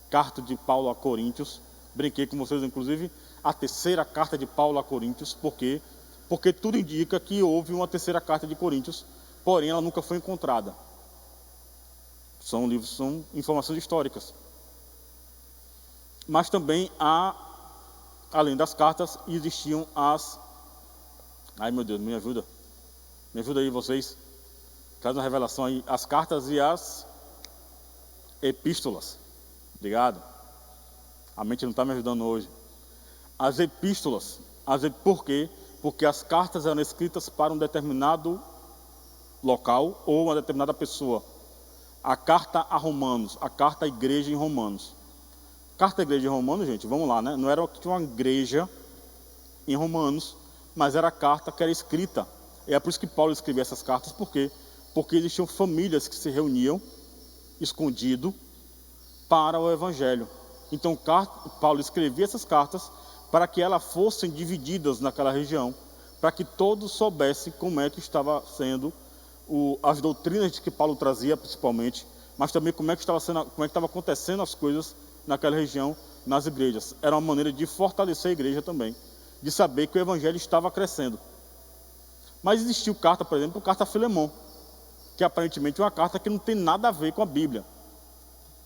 carta de Paulo a Coríntios. Brinquei com vocês, inclusive, a terceira carta de Paulo a Coríntios. Por quê? Porque tudo indica que houve uma terceira carta de Coríntios, porém ela nunca foi encontrada. São informações históricas. Mas também além das cartas, existiam ai meu Deus, me ajuda aí vocês, traz uma revelação aí, as cartas e as epístolas. Obrigado. A mente não está me ajudando hoje. As epístolas, por quê? Porque as cartas eram escritas para um determinado local ou uma determinada pessoa. A carta a Romanos, a carta à igreja em Romanos. Carta à igreja em Romanos, gente, vamos lá, né? Não era que tinha uma igreja em Romanos, mas era a carta que era escrita. E é por isso que Paulo escrevia essas cartas, por quê? porque existiam famílias que se reuniam escondido para o evangelho. Então Paulo escrevia essas cartas para que elas fossem divididas naquela região, para que todos soubessem como é que estava sendo as doutrinas que Paulo trazia principalmente, mas também como é que estava acontecendo as coisas naquela região, nas igrejas. Era uma maneira de fortalecer a igreja também, de saber que o evangelho estava crescendo. Mas existiu carta, por exemplo, carta a Filemão, que aparentemente é uma carta que não tem nada a ver com a Bíblia.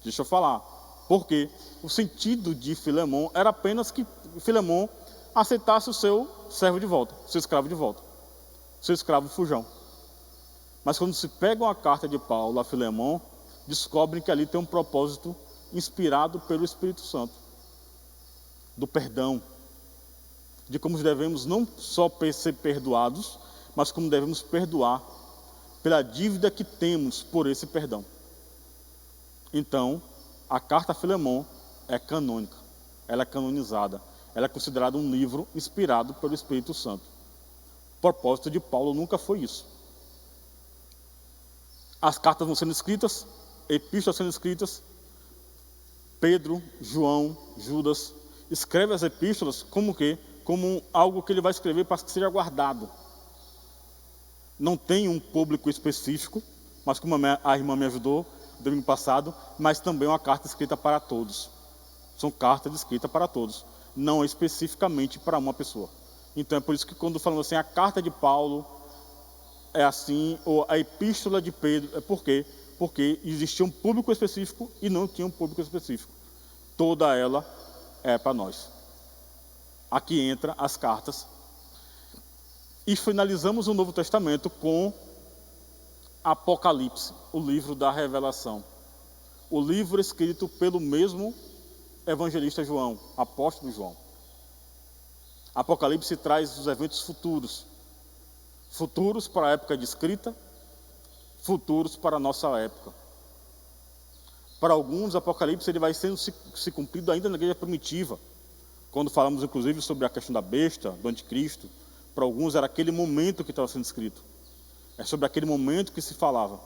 Deixa eu falar. Porque o sentido de Filemão era apenas que Filemão aceitasse o seu servo de volta, seu escravo de volta, seu escravo fujão. Mas quando se pega uma carta de Paulo a Filemão, descobrem que ali tem um propósito inspirado pelo Espírito Santo, do perdão, de como devemos não só ser perdoados, mas como devemos perdoar pela dívida que temos por esse perdão. Então, a carta a Filemão é canônica, ela é canonizada, ela é considerada um livro inspirado pelo Espírito Santo. O propósito de Paulo nunca foi isso. As cartas vão sendo escritas, epístolas sendo escritas, Pedro, João, Judas, escreve as epístolas como quê? Como algo que ele vai escrever para que seja guardado. Não tem um público específico, mas como a irmã me ajudou domingo passado, mas também uma carta escrita para todos. São cartas escritas para todos, não especificamente para uma pessoa. Então é por isso que quando falamos assim, a carta de Paulo é assim, ou a epístola de Pedro, é por quê? Porque existia um público específico e não tinha um público específico. Toda ela é para nós. Aqui entra as cartas. E finalizamos o Novo Testamento com Apocalipse, o livro da revelação. O livro escrito pelo mesmo evangelista João, apóstolo João. Apocalipse traz os eventos futuros. Futuros para a época de escrita, futuros para a nossa época. Para alguns, Apocalipse ele vai sendo se cumprido ainda na igreja primitiva. Quando falamos, inclusive, sobre a questão da besta, do anticristo, para alguns era aquele momento que estava sendo escrito. É sobre aquele momento que se falava.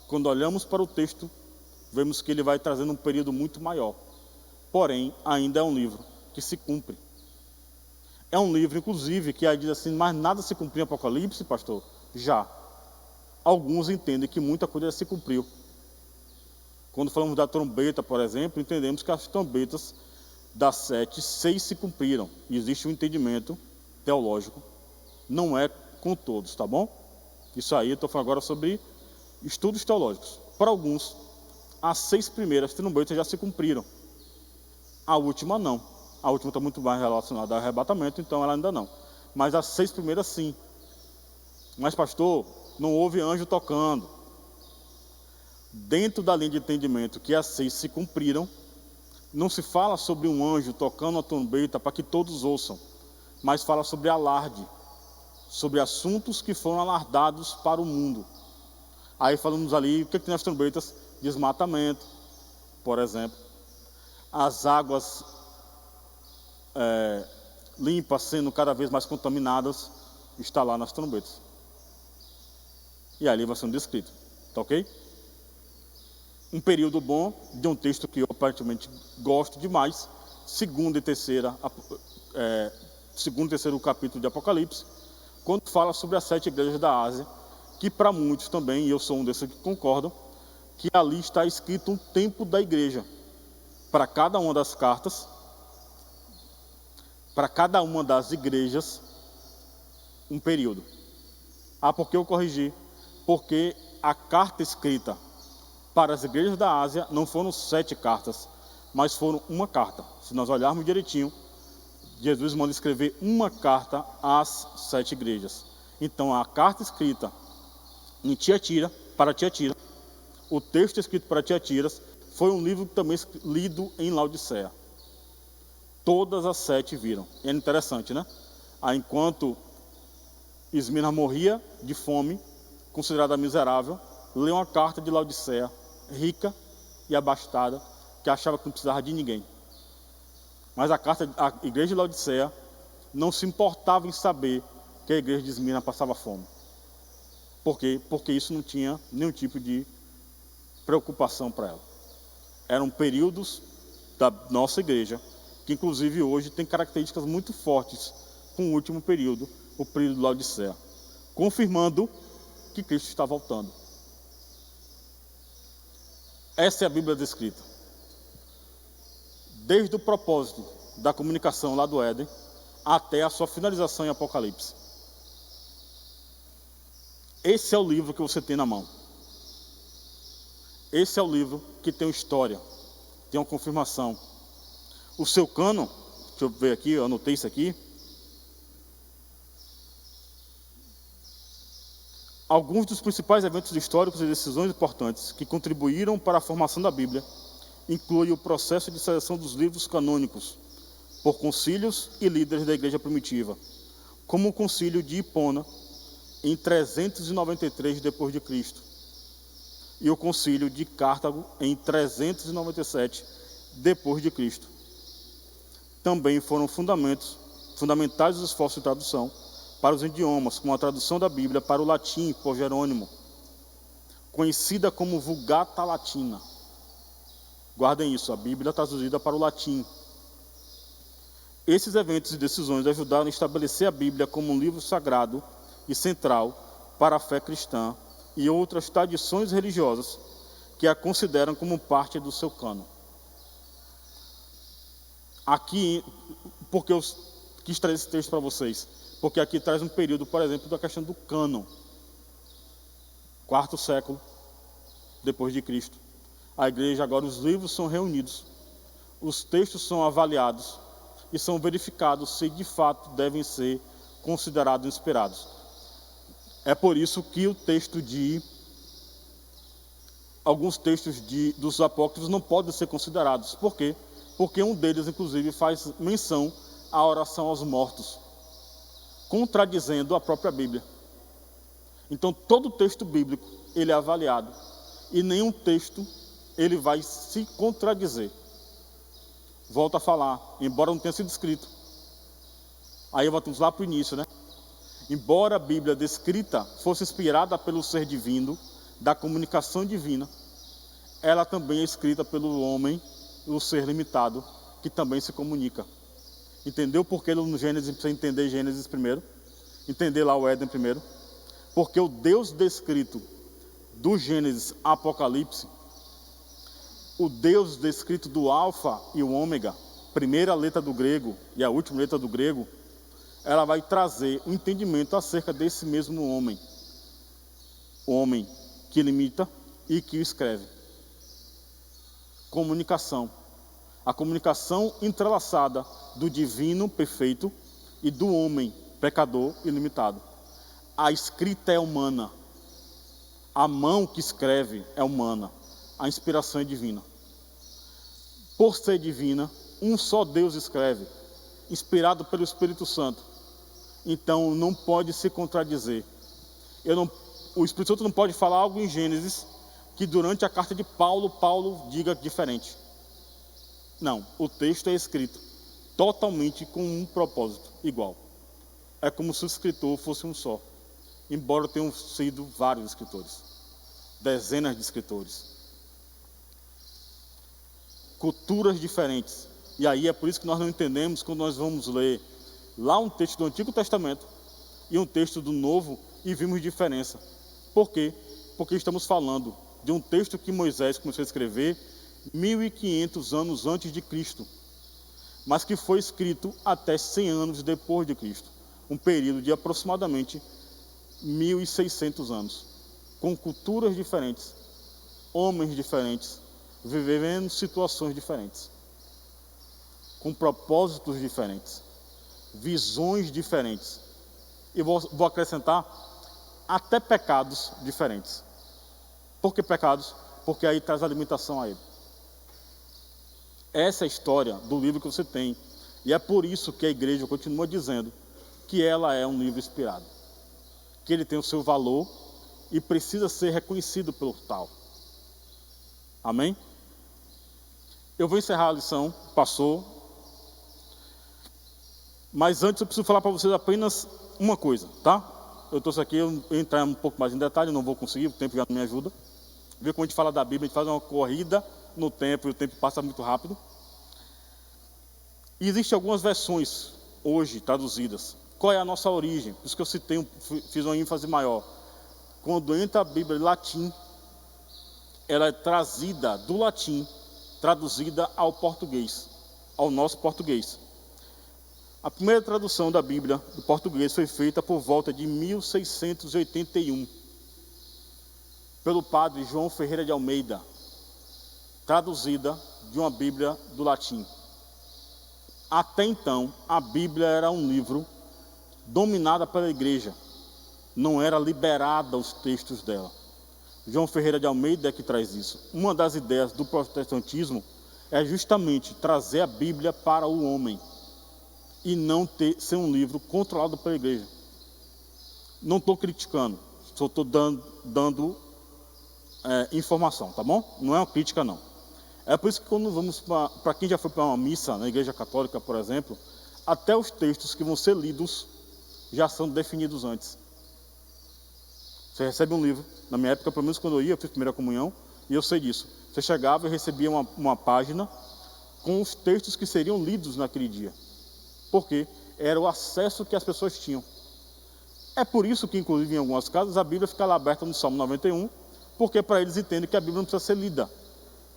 Quando olhamos para o texto, vemos que ele vai trazendo um período muito maior. Porém, ainda é um livro que se cumpre. É um livro, inclusive, que aí diz assim, mas nada se cumpriu em Apocalipse, pastor? Já. Alguns entendem que muita coisa já se cumpriu. Quando falamos da trombeta, por exemplo, entendemos que as trombetas das 7, 6 se cumpriram. E existe um entendimento teológico. Não é com todos, tá bom? Isso aí, eu estou falando agora sobre estudos teológicos. Para alguns, as 6 primeiras trombetas já se cumpriram. A última não. A última está muito mais relacionada ao arrebatamento, então ela ainda não. Mas as 6 primeiras sim. Mas pastor, não houve anjo tocando. Dentro da linha de entendimento que as 6 se cumpriram, não se fala sobre um anjo tocando a trombeta para que todos ouçam, mas fala sobre alarde, sobre assuntos que foram alardados para o mundo. Aí falamos ali, o que tem nas trombetas? Desmatamento, por exemplo. As águas limpas sendo cada vez mais contaminadas, está lá nas trombetas. E ali vai sendo descrito, tá ok? Um período bom de um texto que eu aparentemente gosto demais, segundo e terceiro capítulo de Apocalipse, quando fala sobre as 7 igrejas da Ásia, que para muitos também, e eu sou um desses que concordam, que ali está escrito um tempo da igreja, para cada uma das cartas, para cada uma das igrejas, um período. Por que eu corrigi? Porque a carta escrita para as igrejas da Ásia não foram 7 cartas, mas foram uma carta. Se nós olharmos direitinho, Jesus manda escrever uma carta às 7 igrejas. Então, a carta escrita em Tiatira, para Tiatira, o texto escrito para Tiatiras, foi um livro também lido em Laodiceia. Todas as 7 viram. É interessante, né? Enquanto Esmirna morria de fome, considerada miserável, leu uma carta de Laodiceia, rica e abastada, que achava que não precisava de ninguém. Mas a igreja de Laodiceia não se importava em saber que a igreja de Esmirna passava fome. Por quê? Porque isso não tinha nenhum tipo de preocupação para ela. Eram períodos da nossa igreja, que inclusive hoje tem características muito fortes com o último período, o período de Laodiceia, confirmando que Cristo está voltando. Essa é a Bíblia descrita. Desde o propósito da comunicação lá do Éden, até a sua finalização em Apocalipse. Esse é o livro que você tem na mão. Esse é o livro que tem uma história, tem uma confirmação. O seu cânon, deixa eu ver aqui, eu anotei isso aqui. Alguns dos principais eventos históricos e decisões importantes que contribuíram para a formação da Bíblia incluem o processo de seleção dos livros canônicos por concílios e líderes da igreja primitiva, como o concílio de Hipona em 393 d.C. e o concílio de Cartago em 397 d.C. Também foram fundamentais os esforços de tradução para os idiomas, com a tradução da Bíblia para o latim por Jerônimo, conhecida como Vulgata Latina. Guardem isso, a Bíblia traduzida para o latim. Esses eventos e decisões ajudaram a estabelecer a Bíblia como um livro sagrado e central para a fé cristã e outras tradições religiosas que a consideram como parte do seu cânon. Aqui, porque eu quis trazer esse texto para vocês, porque aqui traz um período, por exemplo, da questão do cânon. 4º século depois de Cristo. A igreja, agora os livros são reunidos, os textos são avaliados e são verificados se de fato devem ser considerados inspirados. É por isso que o texto alguns textos dos apócrifos não podem ser considerados. Por quê? Porque um deles, inclusive, faz menção à oração aos mortos, contradizendo a própria Bíblia. Então, todo texto bíblico, ele é avaliado, e nenhum texto, ele vai se contradizer. Volto a falar, embora não tenha sido escrito. Aí voltamos lá para o início, né? Embora a Bíblia descrita fosse inspirada pelo ser divino, da comunicação divina, ela também é escrita pelo homem, o ser limitado, que também se comunica. Entendeu por que no Gênesis precisa entender Gênesis primeiro? Entender lá o Éden primeiro? Porque o Deus descrito do Gênesis a Apocalipse, o Deus descrito do Alfa e o Ômega, primeira letra do grego e a última letra do grego, ela vai trazer um entendimento acerca desse mesmo homem. O homem que limita e que escreve. Comunicação. A comunicação entrelaçada do divino perfeito e do homem pecador e limitado. A escrita é humana. A mão que escreve é humana. A inspiração é divina. Por ser divina, um só Deus escreve, inspirado pelo Espírito Santo. Então não pode se contradizer. O Espírito Santo não pode falar algo em Gênesis que durante a carta de Paulo diga diferente. Não, o texto é escrito totalmente com um propósito igual. É como se o escritor fosse um só, embora tenham sido vários escritores, dezenas de escritores, culturas diferentes. E aí é por isso que nós não entendemos quando nós vamos ler lá um texto do Antigo Testamento e um texto do Novo e vimos diferença. Por quê? Porque estamos falando de um texto que Moisés começou a escrever 1500 anos antes de Cristo, mas que foi escrito até 100 anos depois de Cristo, um período de aproximadamente 1600 anos, com culturas diferentes, homens diferentes, vivendo situações diferentes, com propósitos diferentes, visões diferentes, e vou acrescentar até pecados diferentes. Por que pecados? Porque aí traz a limitação a ele. Essa é a história do livro que você tem. E é por isso que a igreja continua dizendo que ela é um livro inspirado. Que ele tem o seu valor e precisa ser reconhecido pelo tal. Amém? Eu vou encerrar a lição, passou. Mas antes eu preciso falar para vocês apenas uma coisa, tá? Eu trouxe aqui, eu entrar um pouco mais em detalhe, não vou conseguir, o tempo já não me ajuda. Vê como a gente fala da Bíblia, a gente faz uma corrida no tempo e o tempo passa muito rápido. E existem algumas versões hoje traduzidas. Qual é a nossa origem? Por isso que eu citei, fiz uma ênfase maior. Quando entra a Bíblia em latim, ela é trazida do latim, traduzida ao português, ao nosso português. A primeira tradução da Bíblia do português foi feita por volta de 1681, pelo padre João Ferreira de Almeida, traduzida de uma Bíblia do latim. Até então, a Bíblia era um livro dominado pela igreja, não era liberada os textos dela. João Ferreira de Almeida é que traz isso. Uma das ideias do protestantismo é justamente trazer a Bíblia para o homem e não ser um livro controlado pela igreja. Não estou criticando, só estou dando informação, tá bom? Não é uma crítica, não. É por isso que quando vamos para quem já foi para uma missa na igreja católica, por exemplo, até os textos que vão ser lidos já são definidos antes. Você recebe um livro, na minha época, pelo menos quando eu fiz primeira comunhão, e eu sei disso. Você chegava e recebia uma página com os textos que seriam lidos naquele dia. Por quê? Era o acesso que as pessoas tinham. É por isso que, inclusive, em algumas casas, a Bíblia fica lá aberta no Salmo 91, porque para eles entendem que a Bíblia não precisa ser lida.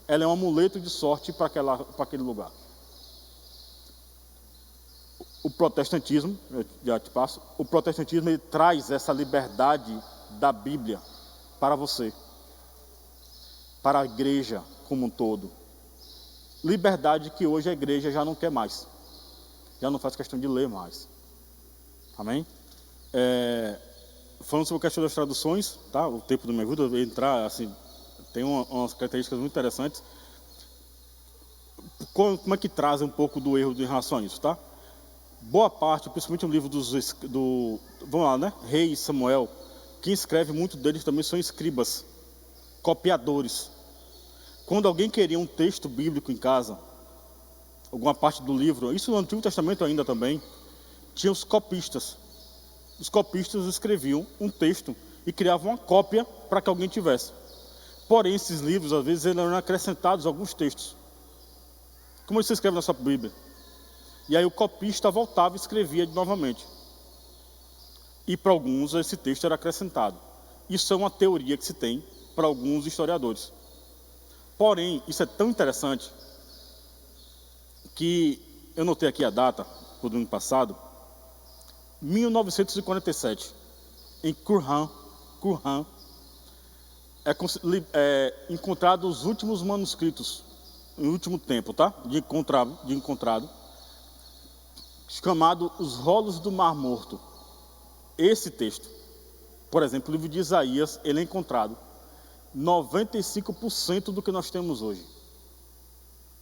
Ela é um amuleto de sorte para aquele lugar. O protestantismo, eu já te passo, o protestantismo ele traz essa liberdade da Bíblia para você, para a igreja como um todo. Liberdade que hoje a igreja já não quer mais, já não faz questão de ler mais. Amém? Falando sobre a questão das traduções, tá? O tempo não me ajuda a entrar, assim, tem umas características muito interessantes. Como é que traz um pouco do erro em relação a isso, tá? Boa parte, principalmente no livro vamos lá, né? Rei Samuel, quem escreve muito deles também são escribas, copiadores. Quando alguém queria um texto bíblico em casa, alguma parte do livro, isso no Antigo Testamento ainda também, tinha os copistas. Os copistas escreviam um texto e criavam uma cópia para que alguém tivesse. Porém, esses livros, às vezes, eram acrescentados alguns textos. Como você escreve na sua Bíblia? E aí o copista voltava e escrevia novamente. E para alguns esse texto era acrescentado. Isso é uma teoria que se tem para alguns historiadores. Porém, isso é tão interessante que eu notei aqui a data, do ano passado, 1947, em Qumran, encontrado os últimos manuscritos, no último tempo, tá? De encontrado, chamado Os Rolos do Mar Morto. Esse texto, por exemplo, o livro de Isaías, ele é encontrado 95% do que nós temos hoje.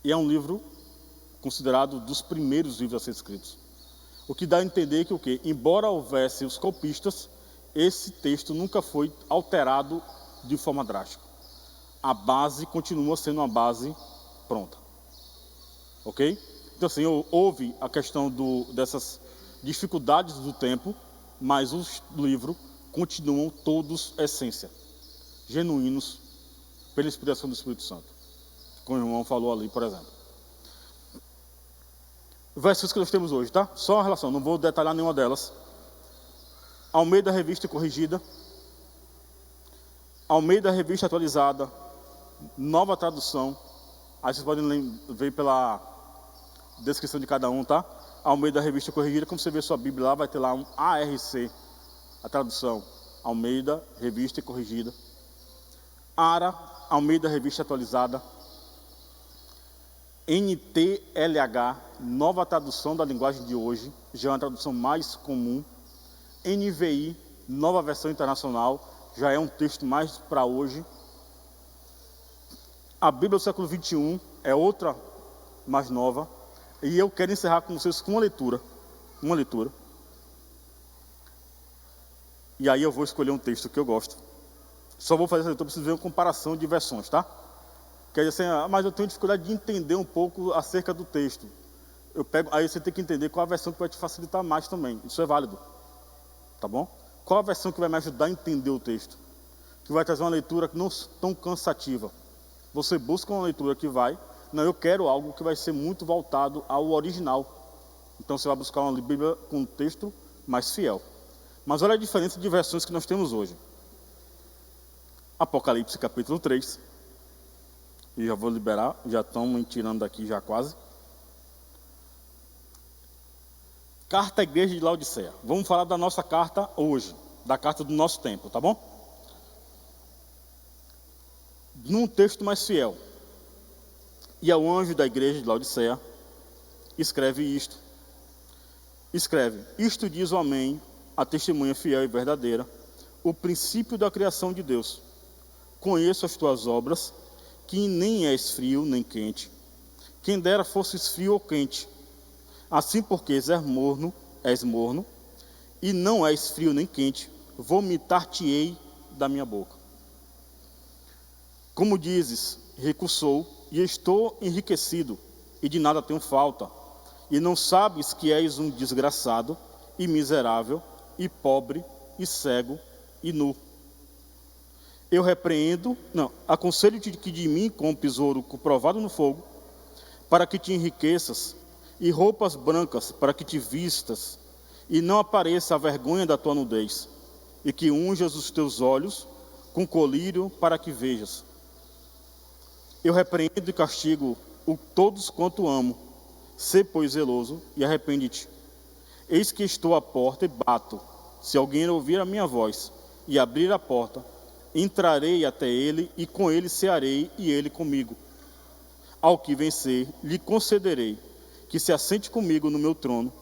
E é um livro considerado dos primeiros livros a ser escritos. O que dá a entender que o quê? Embora houvesse os copistas, esse texto nunca foi alterado de forma drástica. A base continua sendo uma base pronta. Ok? Então assim, houve a questão dessas dificuldades do tempo, mas os livros continuam todos essência, genuínos, pela inspiração do Espírito Santo. Como o irmão falou ali, por exemplo. Versículos que nós temos hoje, tá? Só a relação, não vou detalhar nenhuma delas. Almeida Revista Corrigida, Almeida Revista Atualizada, Nova Tradução. Aí vocês podem ver pela descrição de cada um, tá? Almeida Revista Corrigida, como você vê sua Bíblia lá, vai ter lá um ARC, a tradução, Almeida Revista Corrigida. ARA, Almeida Revista Atualizada. NTLH, Nova Tradução da Linguagem de Hoje, já é uma tradução mais comum. NVI, Nova Versão Internacional, já é um texto mais para hoje. A Bíblia do século XXI é outra mais nova. E eu quero encerrar com vocês com uma leitura. E aí eu vou escolher um texto que eu gosto. Só vou fazer essa leitura, preciso ver uma comparação de versões, tá? Quer dizer assim, mas eu tenho dificuldade de entender um pouco acerca do texto. Aí você tem que entender qual a versão que vai te facilitar mais também. Isso é válido. Tá bom? Qual a versão que vai me ajudar a entender o texto? Que vai trazer uma leitura não tão cansativa. Você busca uma leitura que vai... Não, eu quero algo que vai ser muito voltado ao original. Então você vai buscar uma Bíblia com um texto mais fiel. Mas olha a diferença de versões que nós temos hoje. Apocalipse capítulo 3. E já vou liberar, já estão me tirando daqui já quase. Carta à igreja de Laodiceia. Vamos falar da nossa carta hoje, da carta do nosso tempo, tá bom? Num texto mais fiel. E ao anjo da igreja de Laodiceia, escreve isto. Escreve, isto diz o Amém, a testemunha fiel e verdadeira, o princípio da criação de Deus. Conheço as tuas obras, que nem és frio nem quente. Quem dera fosses frio ou quente. Assim porque és morno, e não és frio nem quente, vomitar-te-ei da minha boca. Como dizes, rico sou, e estou enriquecido, e de nada tenho falta, e não sabes que és um desgraçado, e miserável, e pobre, e cego, e nu. Eu aconselho-te que de mim com um tesouro provado no fogo, para que te enriqueças, e roupas brancas para que te vistas, e não apareça a vergonha da tua nudez, e que unjas os teus olhos com colírio para que vejas. Eu repreendo e castigo todos quanto amo. Sê, pois, zeloso e arrepende-te. Eis que estou à porta e bato. Se alguém ouvir a minha voz e abrir a porta, entrarei até ele e com ele cearei e ele comigo. Ao que vencer, lhe concederei que se assente comigo no meu trono,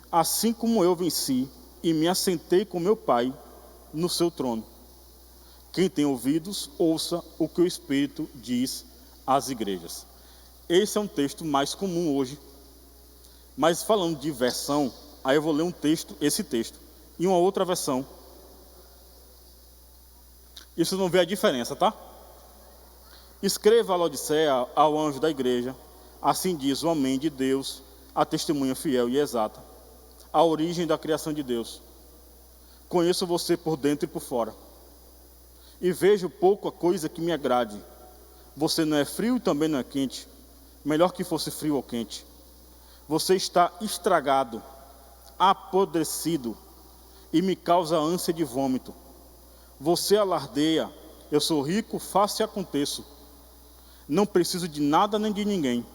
assim como eu venci e me assentei com meu Pai no seu trono. Quem tem ouvidos, ouça o que o Espírito diz às igrejas. Esse é um texto mais comum hoje. Mas falando de versão, aí eu vou ler esse texto, e uma outra versão. Isso não vê a diferença, tá? Escreva a Laodiceia ao anjo da igreja, assim diz o Amém de Deus, a testemunha fiel e exata, a origem da criação de Deus. Conheço você por dentro e por fora, e vejo pouca coisa que me agrade. Você não é frio e também não é quente. Melhor que fosse frio ou quente. Você está estragado, apodrecido, e me causa ânsia de vômito. Você alardeia, eu sou rico, faço e aconteço. Não preciso de nada nem de ninguém.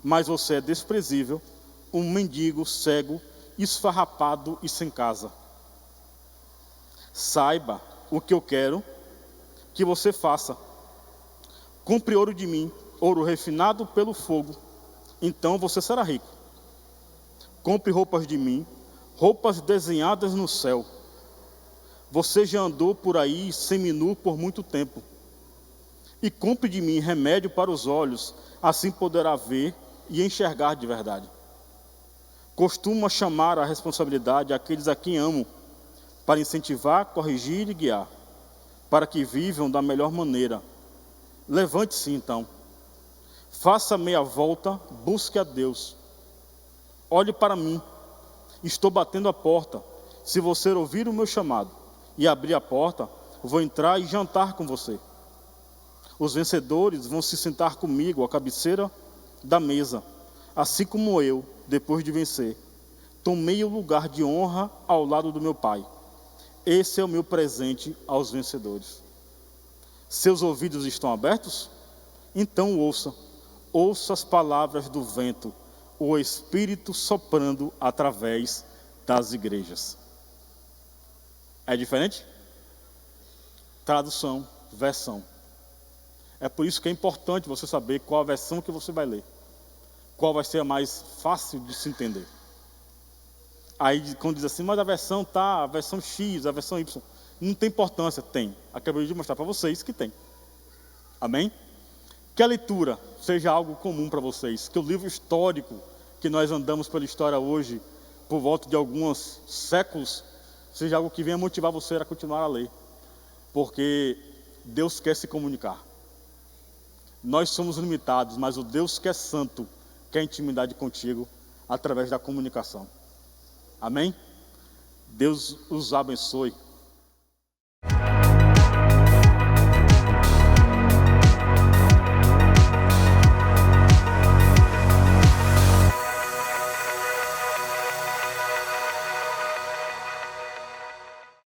Mas você é desprezível, um mendigo, cego, esfarrapado e sem casa. Saiba o que eu quero que você faça. Compre ouro de mim, ouro refinado pelo fogo, então você será rico. Compre roupas de mim, roupas desenhadas no céu. Você já andou por aí seminu por muito tempo. E compre de mim remédio para os olhos, assim poderá ver e enxergar de verdade. Costuma chamar a responsabilidade aqueles a quem amo, para incentivar, corrigir e guiar, para que vivam da melhor maneira. Levante-se então, faça meia volta, busque a Deus. Olhe para mim, estou batendo a porta. Se você ouvir o meu chamado e abrir a porta, vou entrar e jantar com você. Os vencedores vão se sentar comigo à cabeceira da mesa, assim como eu, depois de vencer, tomei o lugar de honra ao lado do meu Pai. Esse é o meu presente aos vencedores. Seus ouvidos estão abertos? Então ouça as palavras do vento, o Espírito soprando através das igrejas. É diferente? Tradução, versão. É por isso que é importante você saber qual a versão que você vai ler. Qual vai ser a mais fácil de se entender. Aí quando diz assim, mas a versão a versão X, a versão Y, não tem importância. Tem. Acabei de mostrar para vocês que tem. Amém? Que a leitura seja algo comum para vocês. Que o livro histórico que nós andamos pela história hoje, por volta de alguns séculos, seja algo que venha motivar você a continuar a ler. Porque Deus quer se comunicar. Nós somos limitados, mas o Deus que é santo quer intimidade contigo através da comunicação. Amém? Deus os abençoe.